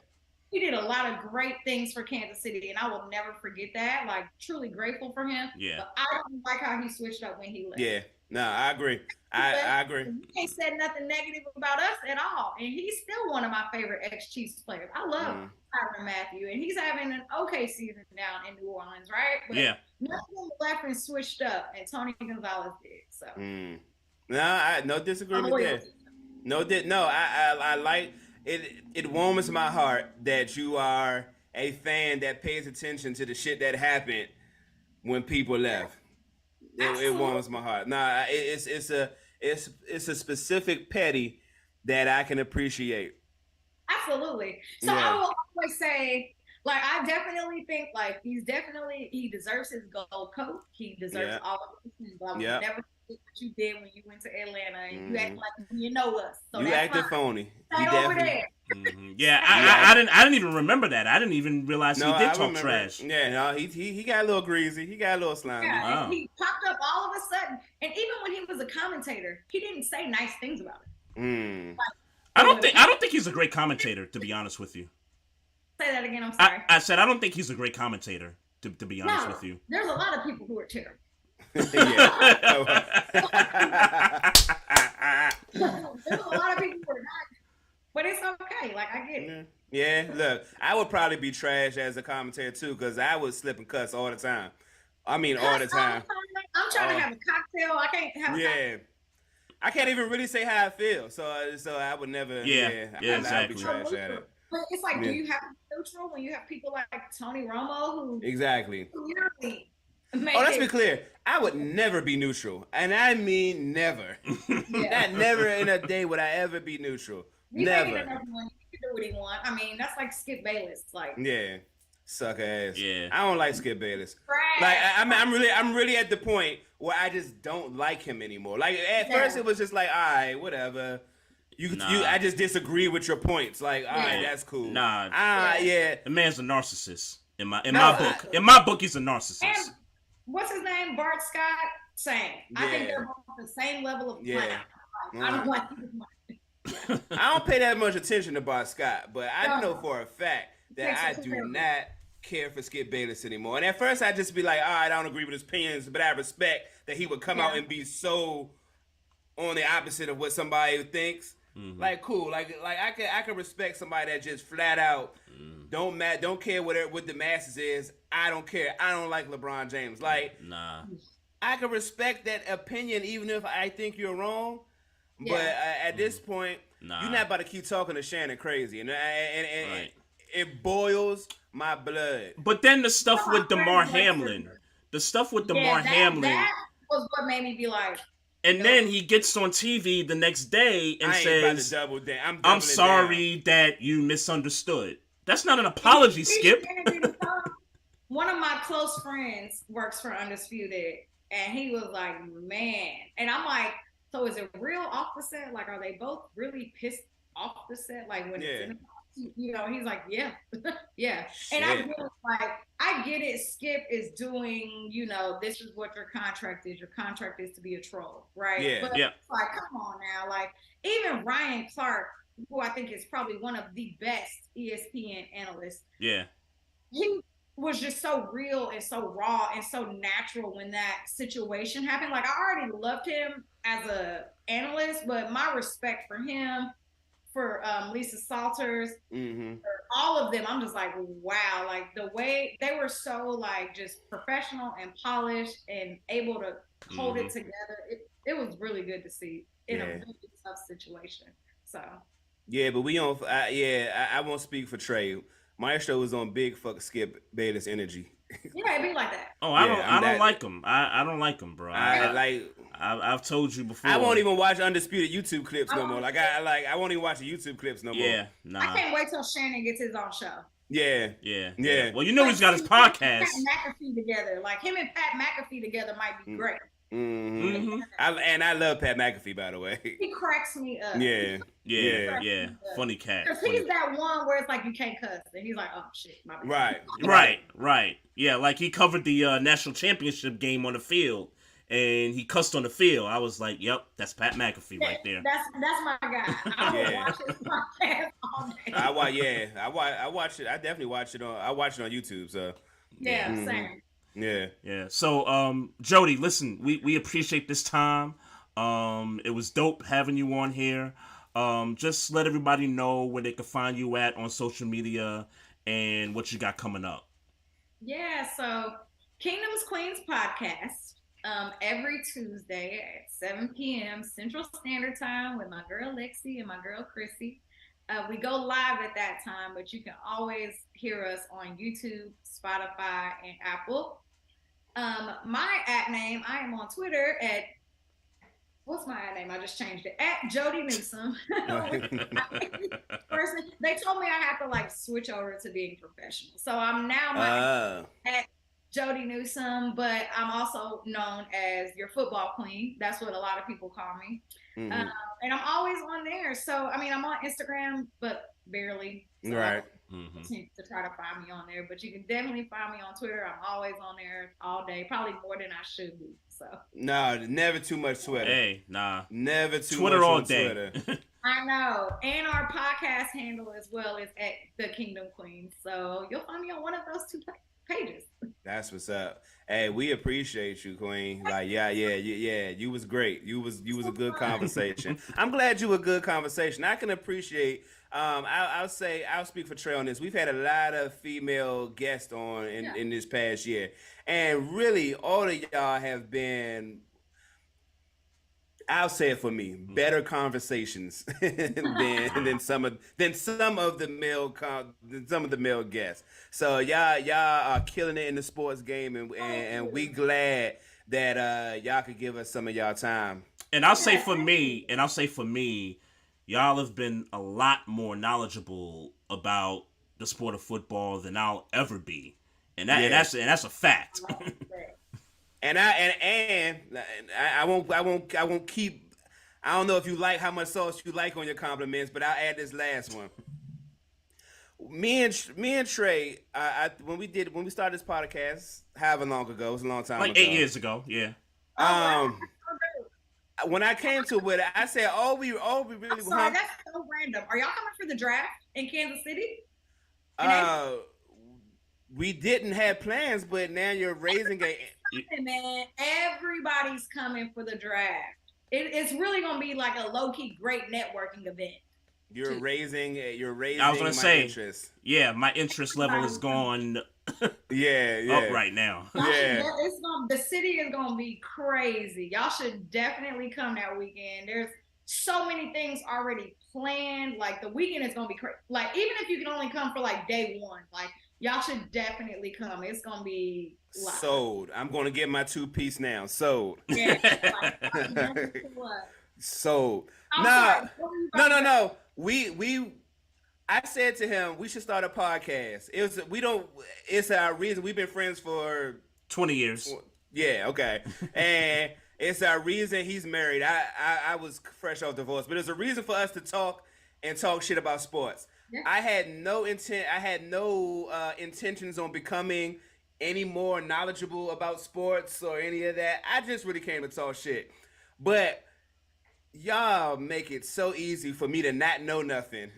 He did a lot of great things for Kansas City, and I will never forget that. Like, truly grateful for him. Yeah. But I don't like how he switched up when he left. Yeah. No, I agree. I agree. He ain't said nothing negative about us at all, and he's still one of my favorite ex-Chiefs players. I love Tyrann Mathieu, and he's having an okay season down in New Orleans, right? But nothing left and switched up, and Tony Gonzalez did. So. No disagreement there. No, I like it. It warms my heart that you are a fan that pays attention to the shit that happened when people left. It warms my heart. Nah, it's a specific petty that I can appreciate. Absolutely. So I will always say, like, I definitely think, like, he deserves his gold coat. He deserves all of this. I will never forget what you did when you went to Atlanta, and you act like you know us. So you acted phony. Right over there. Yeah, I didn't even remember that. I didn't even realize he did talk trash. Yeah, no, he got a little greasy. He got a little slimy. Yeah, he popped up all of a sudden, and even when he was a commentator, he didn't say nice things about it. Like, I don't think he's a great commentator, to be honest with you. Say that again. I'm sorry. I said I don't think he's a great commentator, to be honest with you. There's a lot of people who are terrible. There's a lot of people who are not, but it's okay. Like, I get it. Yeah, look, I would probably be trash as a commentator too, because I would slip and cuss all the time. I mean, all the time. I'm trying to have a cocktail. I can't have a cocktail. I can't even really say how I feel, so I would never. Exactly. I'd be trash at it. But it's like, do you have to be neutral when you have people like Tony Romo who exactly? Clearly let's be clear. I would never be neutral, and I mean never. Not never in a day would I ever be neutral. Never. He can do what he wants. I mean, that's like Skip Bayless. Like, sucker ass. Yeah, I don't like Skip Bayless. Like, I'm really at the point where I just don't like him anymore. Like, at first it was just like, all right, whatever. I just disagree with your points. Like, all right, that's cool. The man's a narcissist in my book. In my book, he's a narcissist. And what's his name? Bart Scott. Same. I think they're both the same level of clown. I don't like him. I don't pay that much attention to Bart Scott, but I know for a fact that I do not care for Skip Bayless anymore. And at first I'd just be like, all right, I don't agree with his opinions, but I respect that he would come out and be so on the opposite of what somebody thinks. Like, cool. Like I can respect somebody that just flat out don't care what the masses is. I don't care. I don't like LeBron James. Like, I can respect that opinion even if I think you're wrong. But at this point, you're not about to keep talking to Shannon crazy, and it boils my blood. But then the stuff with DeMar Hamlin, that was what made me be like. And then he gets on TV the next day and says, I'm sorry that you misunderstood. That's not an apology, Skip. One of my close friends works for Undisputed, and he was like, man. And I'm like, so is it real off the set? Like, are they both really pissed off the set? Like, when it's in the, he's like, yeah. And I feel like, I get it. Skip is doing, this is what your contract is. Your contract is to be a troll, right? But it's like, come on now. Like, even Ryan Clark, who I think is probably one of the best ESPN analysts. Yeah. He was just so real and so raw and so natural when that situation happened. Like, I already loved him as a analyst, but my respect for him, for Lisa Salters, for all of them, I'm just like, wow. Like, the way they were so, like, just professional and polished and able to hold it together. It was really good to see in a really tough situation. So. Yeah, but we don't. I won't speak for Trey. Maestro was on big fuck Skip Bayless energy. Yeah, it'd be like that. Oh, I don't like him. I don't like him, bro. I've told you before. I won't even watch Undisputed YouTube clips no more. Like, I won't even watch the YouTube clips no more. Yeah, nah. I can't wait till Shannon gets his own show. Yeah. Well, he's got his podcast. Pat McAfee together. Like, him and Pat McAfee together might be great. I love Pat McAfee, by the way. He cracks me up. Yeah. Funny cat. Because he's that one where it's like you can't cuss, and he's like, "Oh shit, my bad." Right. Yeah, like he covered the national championship game on the field, and he cussed on the field. I was like, "Yep, that's Pat McAfee right there." That's my guy. I will watch his podcast all day. I watch it. I definitely watch it on. I watch it on YouTube. So same. Yeah. So, Jodi, listen, we appreciate this time. It was dope having you on here. Just let everybody know where they can find you at on social media and what you got coming up. Yeah, so Kingdoms Queens podcast every Tuesday at 7 p.m. Central Standard Time with my girl Lexi and my girl Chrissy. We go live at that time, but you can always hear us on YouTube, Spotify, and Apple. My @name, I am on Twitter at, what's my @name? I just changed it, at Jodi Newsome. They told me I have to like switch over to being professional. So I'm now at Jodi Newsome, but I'm also known as your football queen. That's what a lot of people call me. And I'm always on there. So, I mean, I'm on Instagram, but barely. So right. To try to find me on there. But you can definitely find me on Twitter. I'm always on there all day, probably more than I should be. So. No, never too much Twitter. Hey, nah. Never too Twitter much all on day. Twitter. I know. And our podcast handle as well is at The Kingdom Queen. So you'll find me on one of those two pages. That's what's up. Hey, we appreciate you, Queen. Like, yeah. You was great. You was a good conversation. I'm glad you were a good conversation. I can appreciate. I'll speak for Trey on this. We've had a lot of female guests on in this past year, and really, all of y'all have been. I'll say it for me, better conversations than some of the male guests. So y'all are killing it in the sports game, and we glad that y'all could give us some of y'all time. And I'll say for me, y'all have been a lot more knowledgeable about the sport of football than I'll ever be, and that's a fact. And I won't keep. I don't know if you like how much sauce you like on your compliments, but I'll add this last one. Me and Trey, when we started this podcast, however long ago, it was a long time like ago. 8 years ago, yeah. When I came to it, I said, all we really. I'm sorry, that's so random. Are y'all coming for the draft in Kansas City? We didn't have plans, but now you're raising a. Man, everybody's coming for the draft. It's really gonna be like a low-key great networking event. You're raising. I was gonna say, interest. Yeah, my interest level is gone. Up right now. The city is gonna be crazy. Y'all should definitely come that weekend. There's so many things already planned. Like the weekend is gonna be crazy. Like even if you can only come for like day one, like y'all should definitely come. It's gonna be live. Sold. I'm gonna get my 2-piece now. Sold. Yeah. Sold. No. I said to him, we should start a podcast. It's our reason. We've been friends for 20 years. Yeah, okay. And it's our reason he's married. I was fresh off divorce, but it's a reason for us to talk shit about sports. Yeah. I had no intentions on becoming any more knowledgeable about sports or any of that. I just really came to talk shit. But y'all make it so easy for me to not know nothing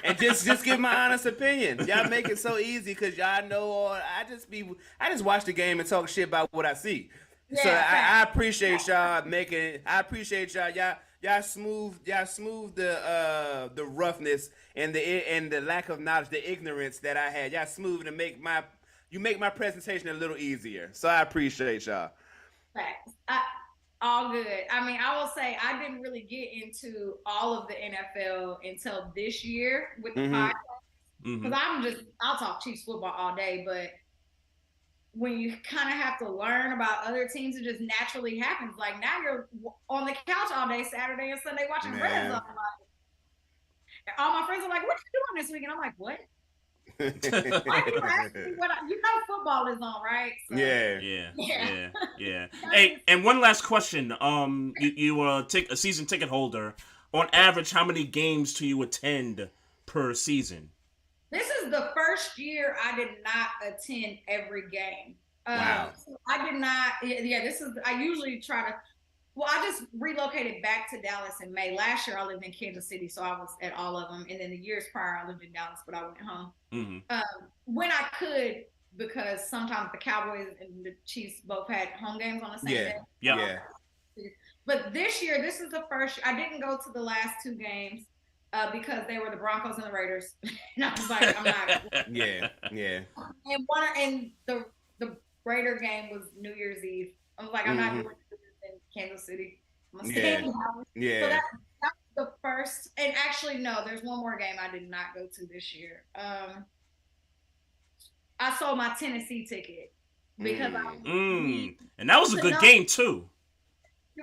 and just give my honest opinion. Y'all make it so easy because y'all know all. I just watch the game and talk shit about what I see. Yeah, so I appreciate y'all making. I appreciate y'all. Y'all smooth the roughness and the lack of knowledge, the ignorance that I had. Y'all smooth to make my presentation a little easier. So I appreciate y'all. Facts. All good. I mean, I will say I didn't really get into all of the NFL until this year with the podcast. Because I'll talk Chiefs football all day, but when you kind of have to learn about other teams, it just naturally happens. Like now you're on the couch all day, Saturday and Sunday watching Red Zone. All my friends are like, "What are you doing this weekend?" I'm like, "What?" Why you ask me what football is on, right? So, Yeah. Hey, and one last question. You were a season ticket holder. On average, how many games do you attend per season? This is the first year I did not attend every game. Wow. So I did not. Yeah, I usually try to. Well, I just relocated back to Dallas in May. Last year I lived in Kansas City, so I was at all of them. And then the years prior I lived in Dallas, but I went home when I could, because sometimes the Cowboys and the Chiefs both had home games on the same day. Yeah. But this year, this is the first. I didn't go to the last two games because they were the Broncos and the Raiders, and I was like, I'm not. Yeah. And the Raider game was New Year's Eve. I was like, I'm not doing this in Kansas City. I'm gonna stay in Dallas. Yeah. So that was the first. And actually, no, there's one more game I did not go to this year. I sold my Tennessee ticket because and that was a good game too.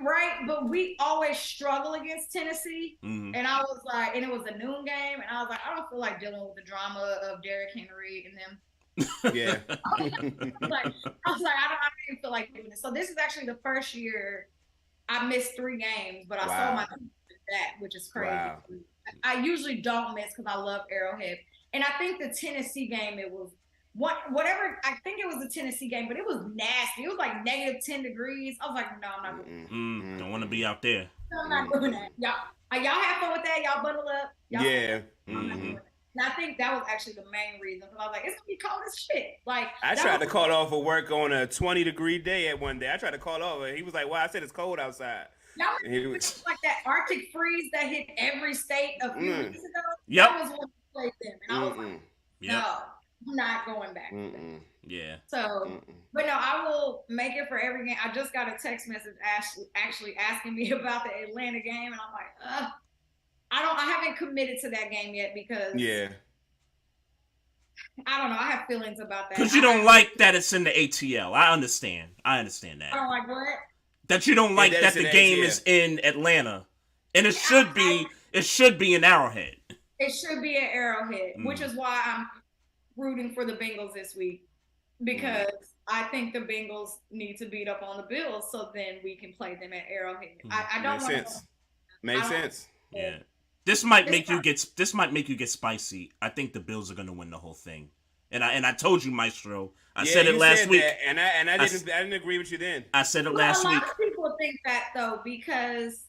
Right, but we always struggle against Tennessee, and I was like, and it was a noon game, and I was like, I don't feel like dealing with the drama of Derrick Henry and them. Yeah. I was like, I don't even feel like doing this. So this is actually the first year I missed 3 games, but I sold my ticket for that, which is crazy. Wow. I usually don't miss because I love Arrowhead, and I think the Tennessee game, it was. Whatever, I think it was a Tennessee game, but it was nasty. It was like negative 10 degrees. I was like, no, I'm not doing that. Don't want to be out there. No, I'm not doing that. Y'all have fun with that. Y'all bundle up. And I think that was actually the main reason. Because I was like, it's going to be cold as shit. Like, I tried to call off of work on a 20-degree day at one day. I tried to call off. He was like, well, I said it's cold outside. Y'all was like that Arctic freeze that hit every state a few weeks ago. Yep. That was one place them. And I was like, no. I'm not going back. Yeah. So, but no, I will make it for every game. I just got a text message actually asking me about the Atlanta game, and I'm like, I haven't committed to that game yet because I don't know. I have feelings about that. Because you don't like that it's in the ATL. I understand that. I don't like what? That you don't like that the game is in Atlanta, and it should be in Arrowhead. It should be at Arrowhead, which is why I'm rooting for the Bengals this week, because I think the Bengals need to beat up on the Bills so then we can play them at Arrowhead. I don't want to. Makes sense. Yeah. This might make you get spicy. I think the Bills are going to win the whole thing. And I told you, Maestro. I said it last week. And I didn't agree with you then. I said it last week. A lot of people think that though, because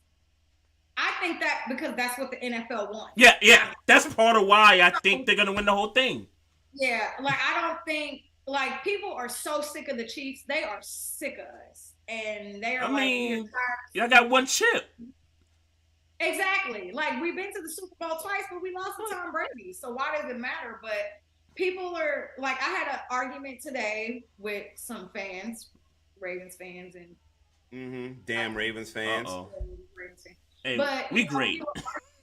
I think that because that's what the NFL wants. Yeah. That's part of why I think they're going to win the whole thing. Yeah, like I don't think like people are so sick of the Chiefs. They are sick of us, and they are y'all got one chip. Exactly. Like we've been to the Super Bowl twice, but we lost to Tom Brady. So why does it matter? But people are like, I had an argument today with some fans, Ravens fans, and damn Ravens fans. Hey, but we great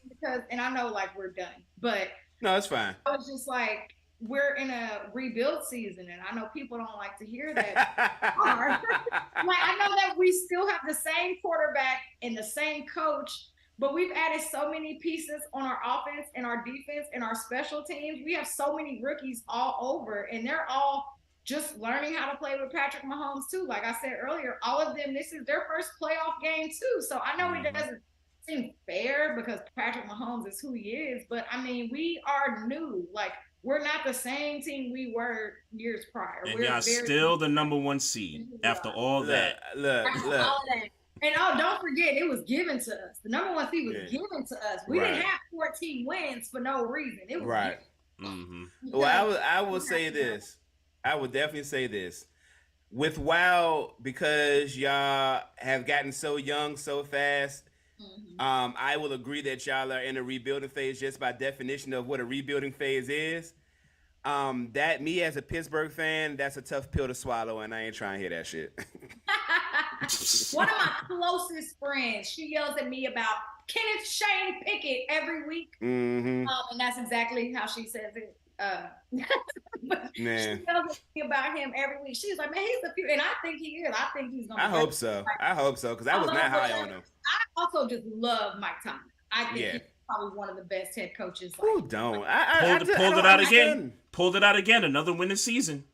because, and I know like we're done, but no, it's fine. I was just like, we're in a rebuild season, and I know people don't like to hear that. Like, I know that we still have the same quarterback and the same coach, but we've added so many pieces on our offense and our defense and our special teams. We have so many rookies all over, and they're all just learning how to play with Patrick Mahomes too. Like I said earlier, all of them, this is their first playoff game too. So I know it doesn't seem fair because Patrick Mahomes is who he is, but I mean, we are new. Like, we're not the same team we were years prior. And y'all still the number 1 seed after all that. Look. And don't forget, it was given to us. The number 1 seed was given to us. We didn't have 14 wins for no reason. It was Well, I will say this. I would definitely say this. With WoW, because y'all have gotten so young so fast, I will agree that y'all are in a rebuilding phase just by definition of what a rebuilding phase is. That me as a Pittsburgh fan, that's a tough pill to swallow, and I ain't trying to hear that shit. One of my closest friends, she yells at me about Kenneth Shane Pickett every week, and that's exactly how she says it. She yells at me about him every week. She's like, man, he's the future, and I think he is. I think he's gonna. I hope so, because I was not high on him. I also just love Mike Tomlin. I think he's probably one of the best head coaches. Who don't? Pulled it out again. Pulled it out again. Another winning season.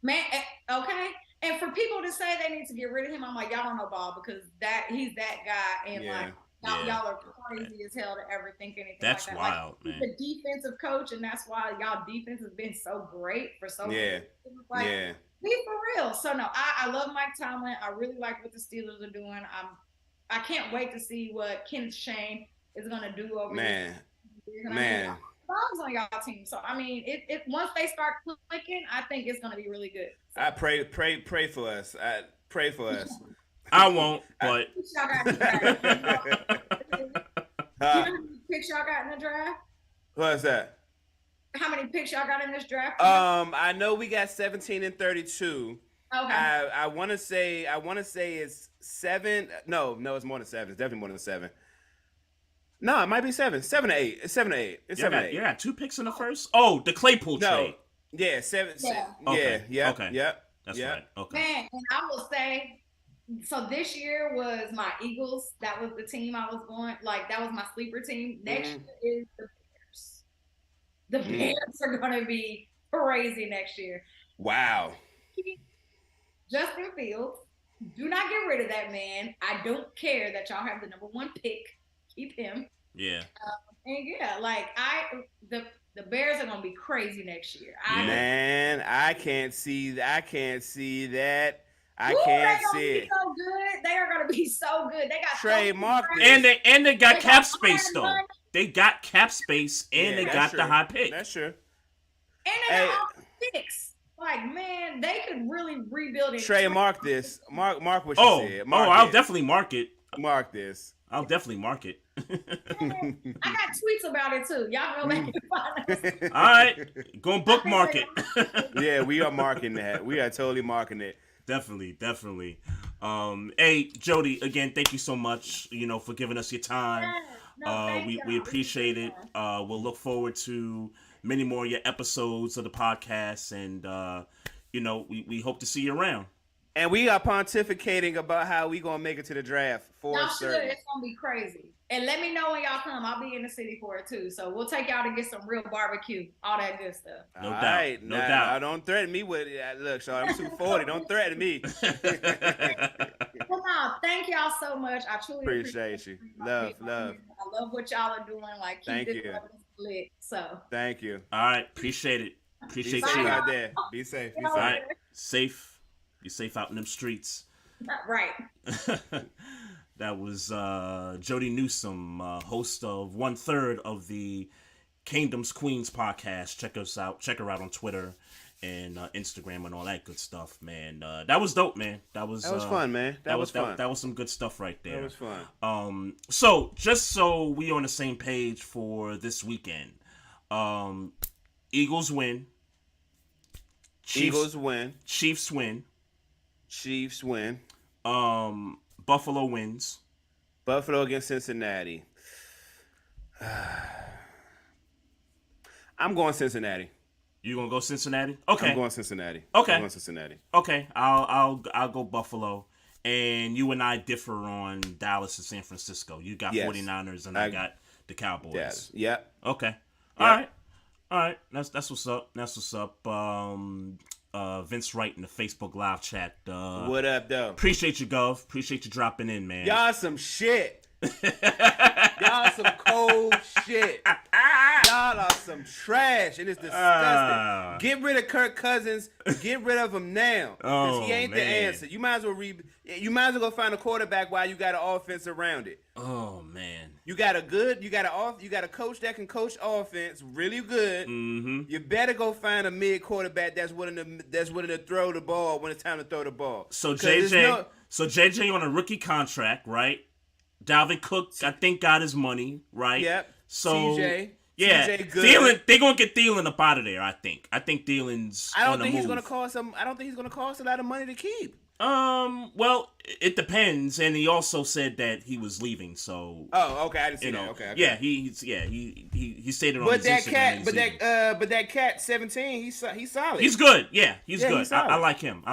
Man, okay. And for people to say they need to get rid of him, I'm like, y'all don't know ball because he's that guy, and y'all are crazy as hell to ever think anything that's like that. Wild, like, man. He's a defensive coach, and that's why y'all defense has been so great for so long. Like, be for real. So no, I love Mike Tomlin. I really like what the Steelers are doing. I can't wait to see what Kenneth Shane is gonna do over there. Man. Songs on y'all team. So I mean, it once they start clicking, I think it's gonna be really good. So. I pray for us. Pray for us. I won't, but y'all got in the draft? You know how many picks y'all got in the draft? What's that? How many picks y'all got in this draft? I know we got 17 and 32. Okay. I want to say it's 7. No, it's more than 7. It's definitely more than 7. No, it might be 7. 7 to 8. It's 7 to 8. It's 7 to 8. You got 2 picks in the first? Oh, the Claypool trade. Yeah, 7. Okay. Okay. Yep. That's right. Okay. Man, and I will say, so this year was my Eagles. That was the team I was going. Like, that was my sleeper team. Next year is the Bears. The Bears are going to be crazy next year. Wow. Justin Fields. Do not get rid of that man. I don't care that y'all have the number 1 pick. Keep him. Yeah. The Bears are gonna be crazy next year. Man, I can't see that. I can't see it. So good. They are gonna be so good. They got Trey Marcus. And they got cap space though. They got cap space and they got the high pick. That's true. And they got all picks. Like, man, they could really rebuild it. Trey, mark this. Mark what you said. I'll definitely mark it. Mark this. I'll definitely mark it. I got tweets about it too. Y'all go back and find us. All right, go and bookmark it. Yeah, we are marking that. We are totally marking it. Definitely. Hey, Jodi, again, thank you so much. For giving us your time. We appreciate it. We'll look forward to many more of your episodes of the podcast, and we hope to see you around. And we are pontificating about how we gonna make it to the draft for certain. It's gonna be crazy. And let me know when y'all come. I'll be in the city for it too. So we'll take y'all to get some real barbecue, all that good stuff. No doubt. Now, don't threaten me with it. Look, Sean, I'm 240. Don't threaten me. Well, no, thank y'all so much. I truly appreciate you. Love. I love what y'all are doing. Like, keep this lit. So. Thank you. All right, appreciate it. Appreciate you. Be safe out there. Be safe. All right, safe. Be safe out in them streets. Right. That was Jodi Newsome, host of 1/3 of the Kingdoms Queens podcast. Check her out on Twitter and Instagram and all that good stuff, man. That was dope, man. That was fun, man. That was fun. That was some good stuff right there. That was fun. So just so we on the same page for this weekend, Eagles win. Eagles win. Chiefs win. Chiefs win. Buffalo wins. Buffalo against Cincinnati. I'm going Cincinnati. You gonna go Cincinnati? Okay. I'm going Cincinnati. Okay. I'm going Cincinnati. Okay. I'll go Buffalo. And you and I differ on Dallas and San Francisco. You got 49ers and I got the Cowboys. Yes. Yep. Okay. Yep. All right. That's what's up. Vince Wright in the Facebook live chat. What up, though? Appreciate you, Gov. Appreciate you dropping in, man. Y'all some shit. Y'all some cold shit. Y'all are some trash. It is disgusting. Get rid of Kirk Cousins. Get rid of him now. Because he ain't the answer. You might as well go find a quarterback while you got an offense around it. Oh man. You got a coach that can coach offense really good. Mm-hmm. You better go find a mid quarterback that's willing to throw the ball when it's time to throw the ball. So JJ on a rookie contract, right? Dalvin Cook, I think, got his money, right? Yep. So CJ. Yeah, CJ good. Thielen, they're gonna get Thielen up out of there. I think Thielen's. I don't think he's gonna cost a lot of money to keep. Well, it depends, and he also said that he was leaving. So. Oh, okay. I didn't see that. Okay. Yeah, he stated on his Instagram. But that cat 17, he's solid. He's good. Yeah, he's good. He's I like him.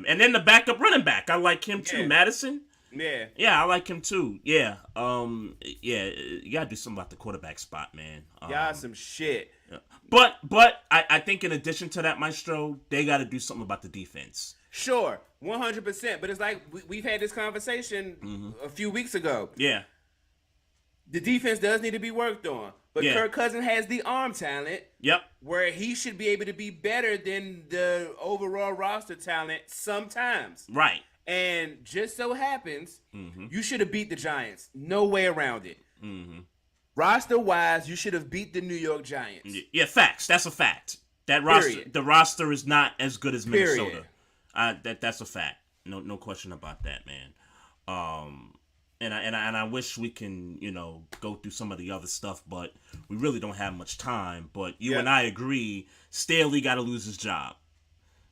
And then the backup running back, I like him too. Madison. Yeah. Yeah, I like him too. Yeah. Yeah, you gotta do something about the quarterback spot, man. Y'all some shit. Yeah. But I think in addition to that, Maestro, they gotta do something about the defense. Sure, 100%. But it's like we've had this conversation a few weeks ago. Yeah. The defense does need to be worked on. But Kirk Cousins has the arm talent. Yep. Where he should be able to be better than the overall roster talent sometimes. Right. And just so happens, you should have beat the Giants. No way around it. Roster-wise, you should have beat the New York Giants. Yeah, facts. That's a fact. That roster, the roster is not as good as Minnesota. That's a fact. No question about that, man. And I wish we can, go through some of the other stuff, but we really don't have much time. But you and I agree, Staley got to lose his job.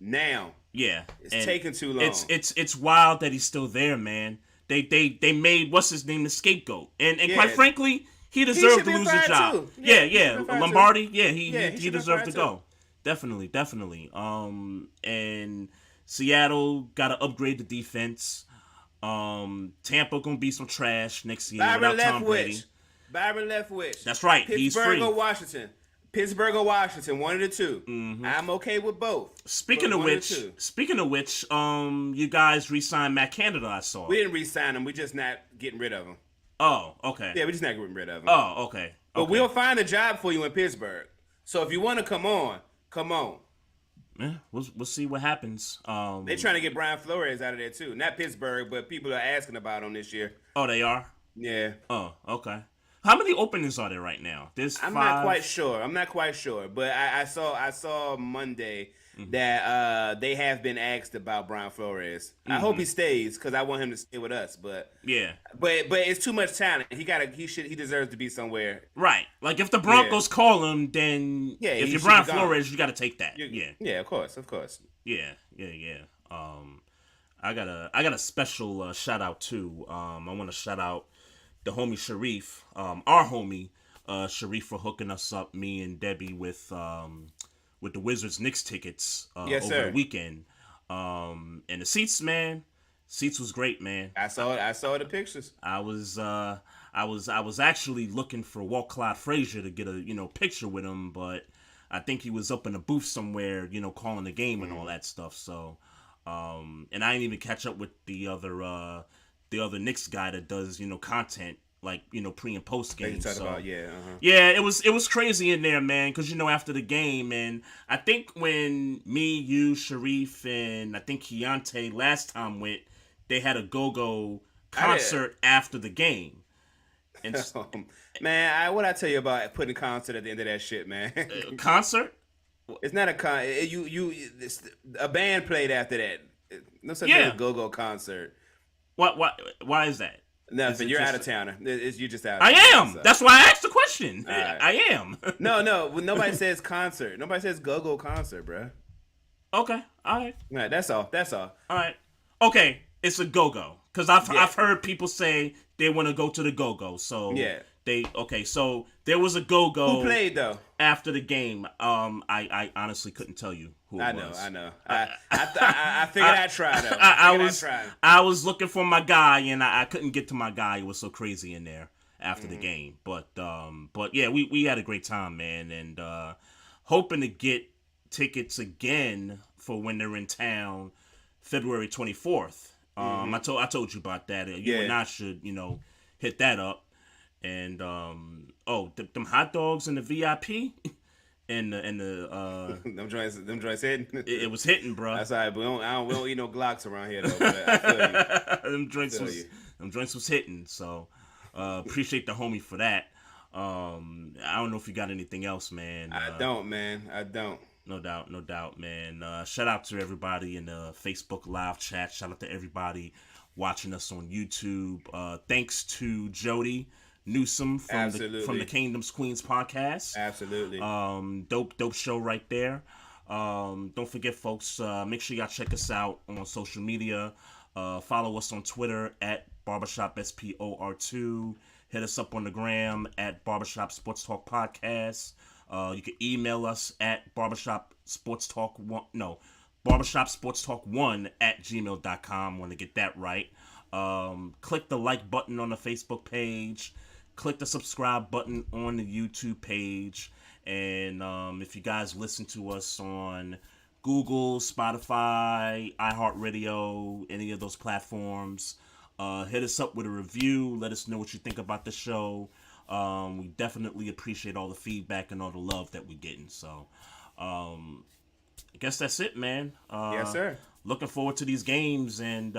Now. Yeah. It's taking too long. It's wild that he's still there, man. They made what's his name the scapegoat. And quite frankly, he deserved to lose his job. Too. Yeah. Lombardi, he deserved to go. Definitely. And Seattle got to upgrade the defense. Tampa gonna be some trash next year without Tom Brady. Byron Leftwich. That's right. He's free. Pittsburgh or Washington, one of the two. I'm okay with both. Speaking of which, you guys re-signed Matt Canada. I saw. We didn't re-sign him. We just not getting rid of him. Oh, okay. Yeah, we just not getting rid of him. Oh, okay. But we'll find a job for you in Pittsburgh. So if you want to come on. Yeah, we'll see what happens. They're trying to get Brian Flores out of there too. Not Pittsburgh, but people are asking about him this year. Oh, they are? Yeah. Oh, okay. How many openings are there right now? There's 5. I'm not quite sure. But I saw Monday that they have been asked about Brian Flores. I hope he stays because I want him to stay with us. But yeah. But it's too much talent. He deserves to be somewhere. Right. Like if the Broncos call him, then if you're Brian Flores, you got to take that. Yeah, of course. Yeah. I got a special shout out too. I want to shout out the homie Sharif, our homie Sharif, for hooking us up, me and Debbie, with the Wizards Knicks tickets over the weekend. And the seats was great, man. I saw the pictures. I was actually looking for Walt Clyde Frazier to get a picture with him, but I think he was up in a booth somewhere, calling the game and all that stuff. So, and I didn't even catch up with the other Knicks guy that does content like pre and post game. Yeah, it was crazy in there, man. Because after the game, and I think when me, you, Sharif, and I think Keontae last time went, they had a go-go concert after the game. And man, what I tell you about putting a concert at the end of that shit, man? Concert? It's not a band played after that. No such thing as a go-go concert. Why is that? Nothing. You're out of towner. You're just out. I am. So. That's why I asked the question. Right. I am. No. Nobody says concert. Nobody says go-go concert, bro. Okay. All right. Right. That's all. All right. Okay. It's a go-go because I've heard people say they want to go to the go-go. So yeah. So there was a go-go. Who played though? After the game, I honestly couldn't tell you who it was. I know. I figured I'd try though. I was looking for my guy and I couldn't get to my guy. It was so crazy in there after the game. But yeah, we had a great time, man, and hoping to get tickets again for when they're in town, February 24th. I told you about that. You and I should hit that up. And them hot dogs and the VIP and the them joints hitting. It was hitting, bro. That's all right, but we don't eat no Glocks around here though. But I feel you. them joints was hitting. So appreciate the homie for that. I don't know if you got anything else, man. I don't. No doubt, man. Shout out to everybody in the Facebook live chat. Shout out to everybody watching us on YouTube. Thanks to Jodi Newsome from the Kingdom's Queens podcast. Absolutely. Dope show right there. Don't forget, folks, make sure y'all check us out on social media. Follow us on Twitter at Barbershop SPOR2. Hit us up on the gram at Barbershop Sports Talk Podcast. You can email us at barbershopsportstalk1 at gmail.com. Want to get that right. Click the like button on the Facebook page. Click the subscribe button on the YouTube page. And if you guys listen to us on Google, Spotify, iHeartRadio, any of those platforms, hit us up with a review. Let us know what you think about the show. We definitely appreciate all the feedback and all the love that we're getting. So I guess that's it, man. Yes, sir. Looking forward to these games, and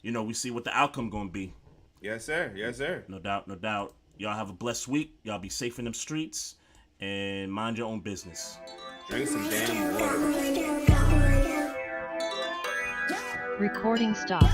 we see what the outcome gonna be. Yes, sir. Yes, sir. No doubt, no doubt. Y'all have a blessed week. Y'all be safe in them streets, and mind your own business. Drink some damn water. Recording stopped.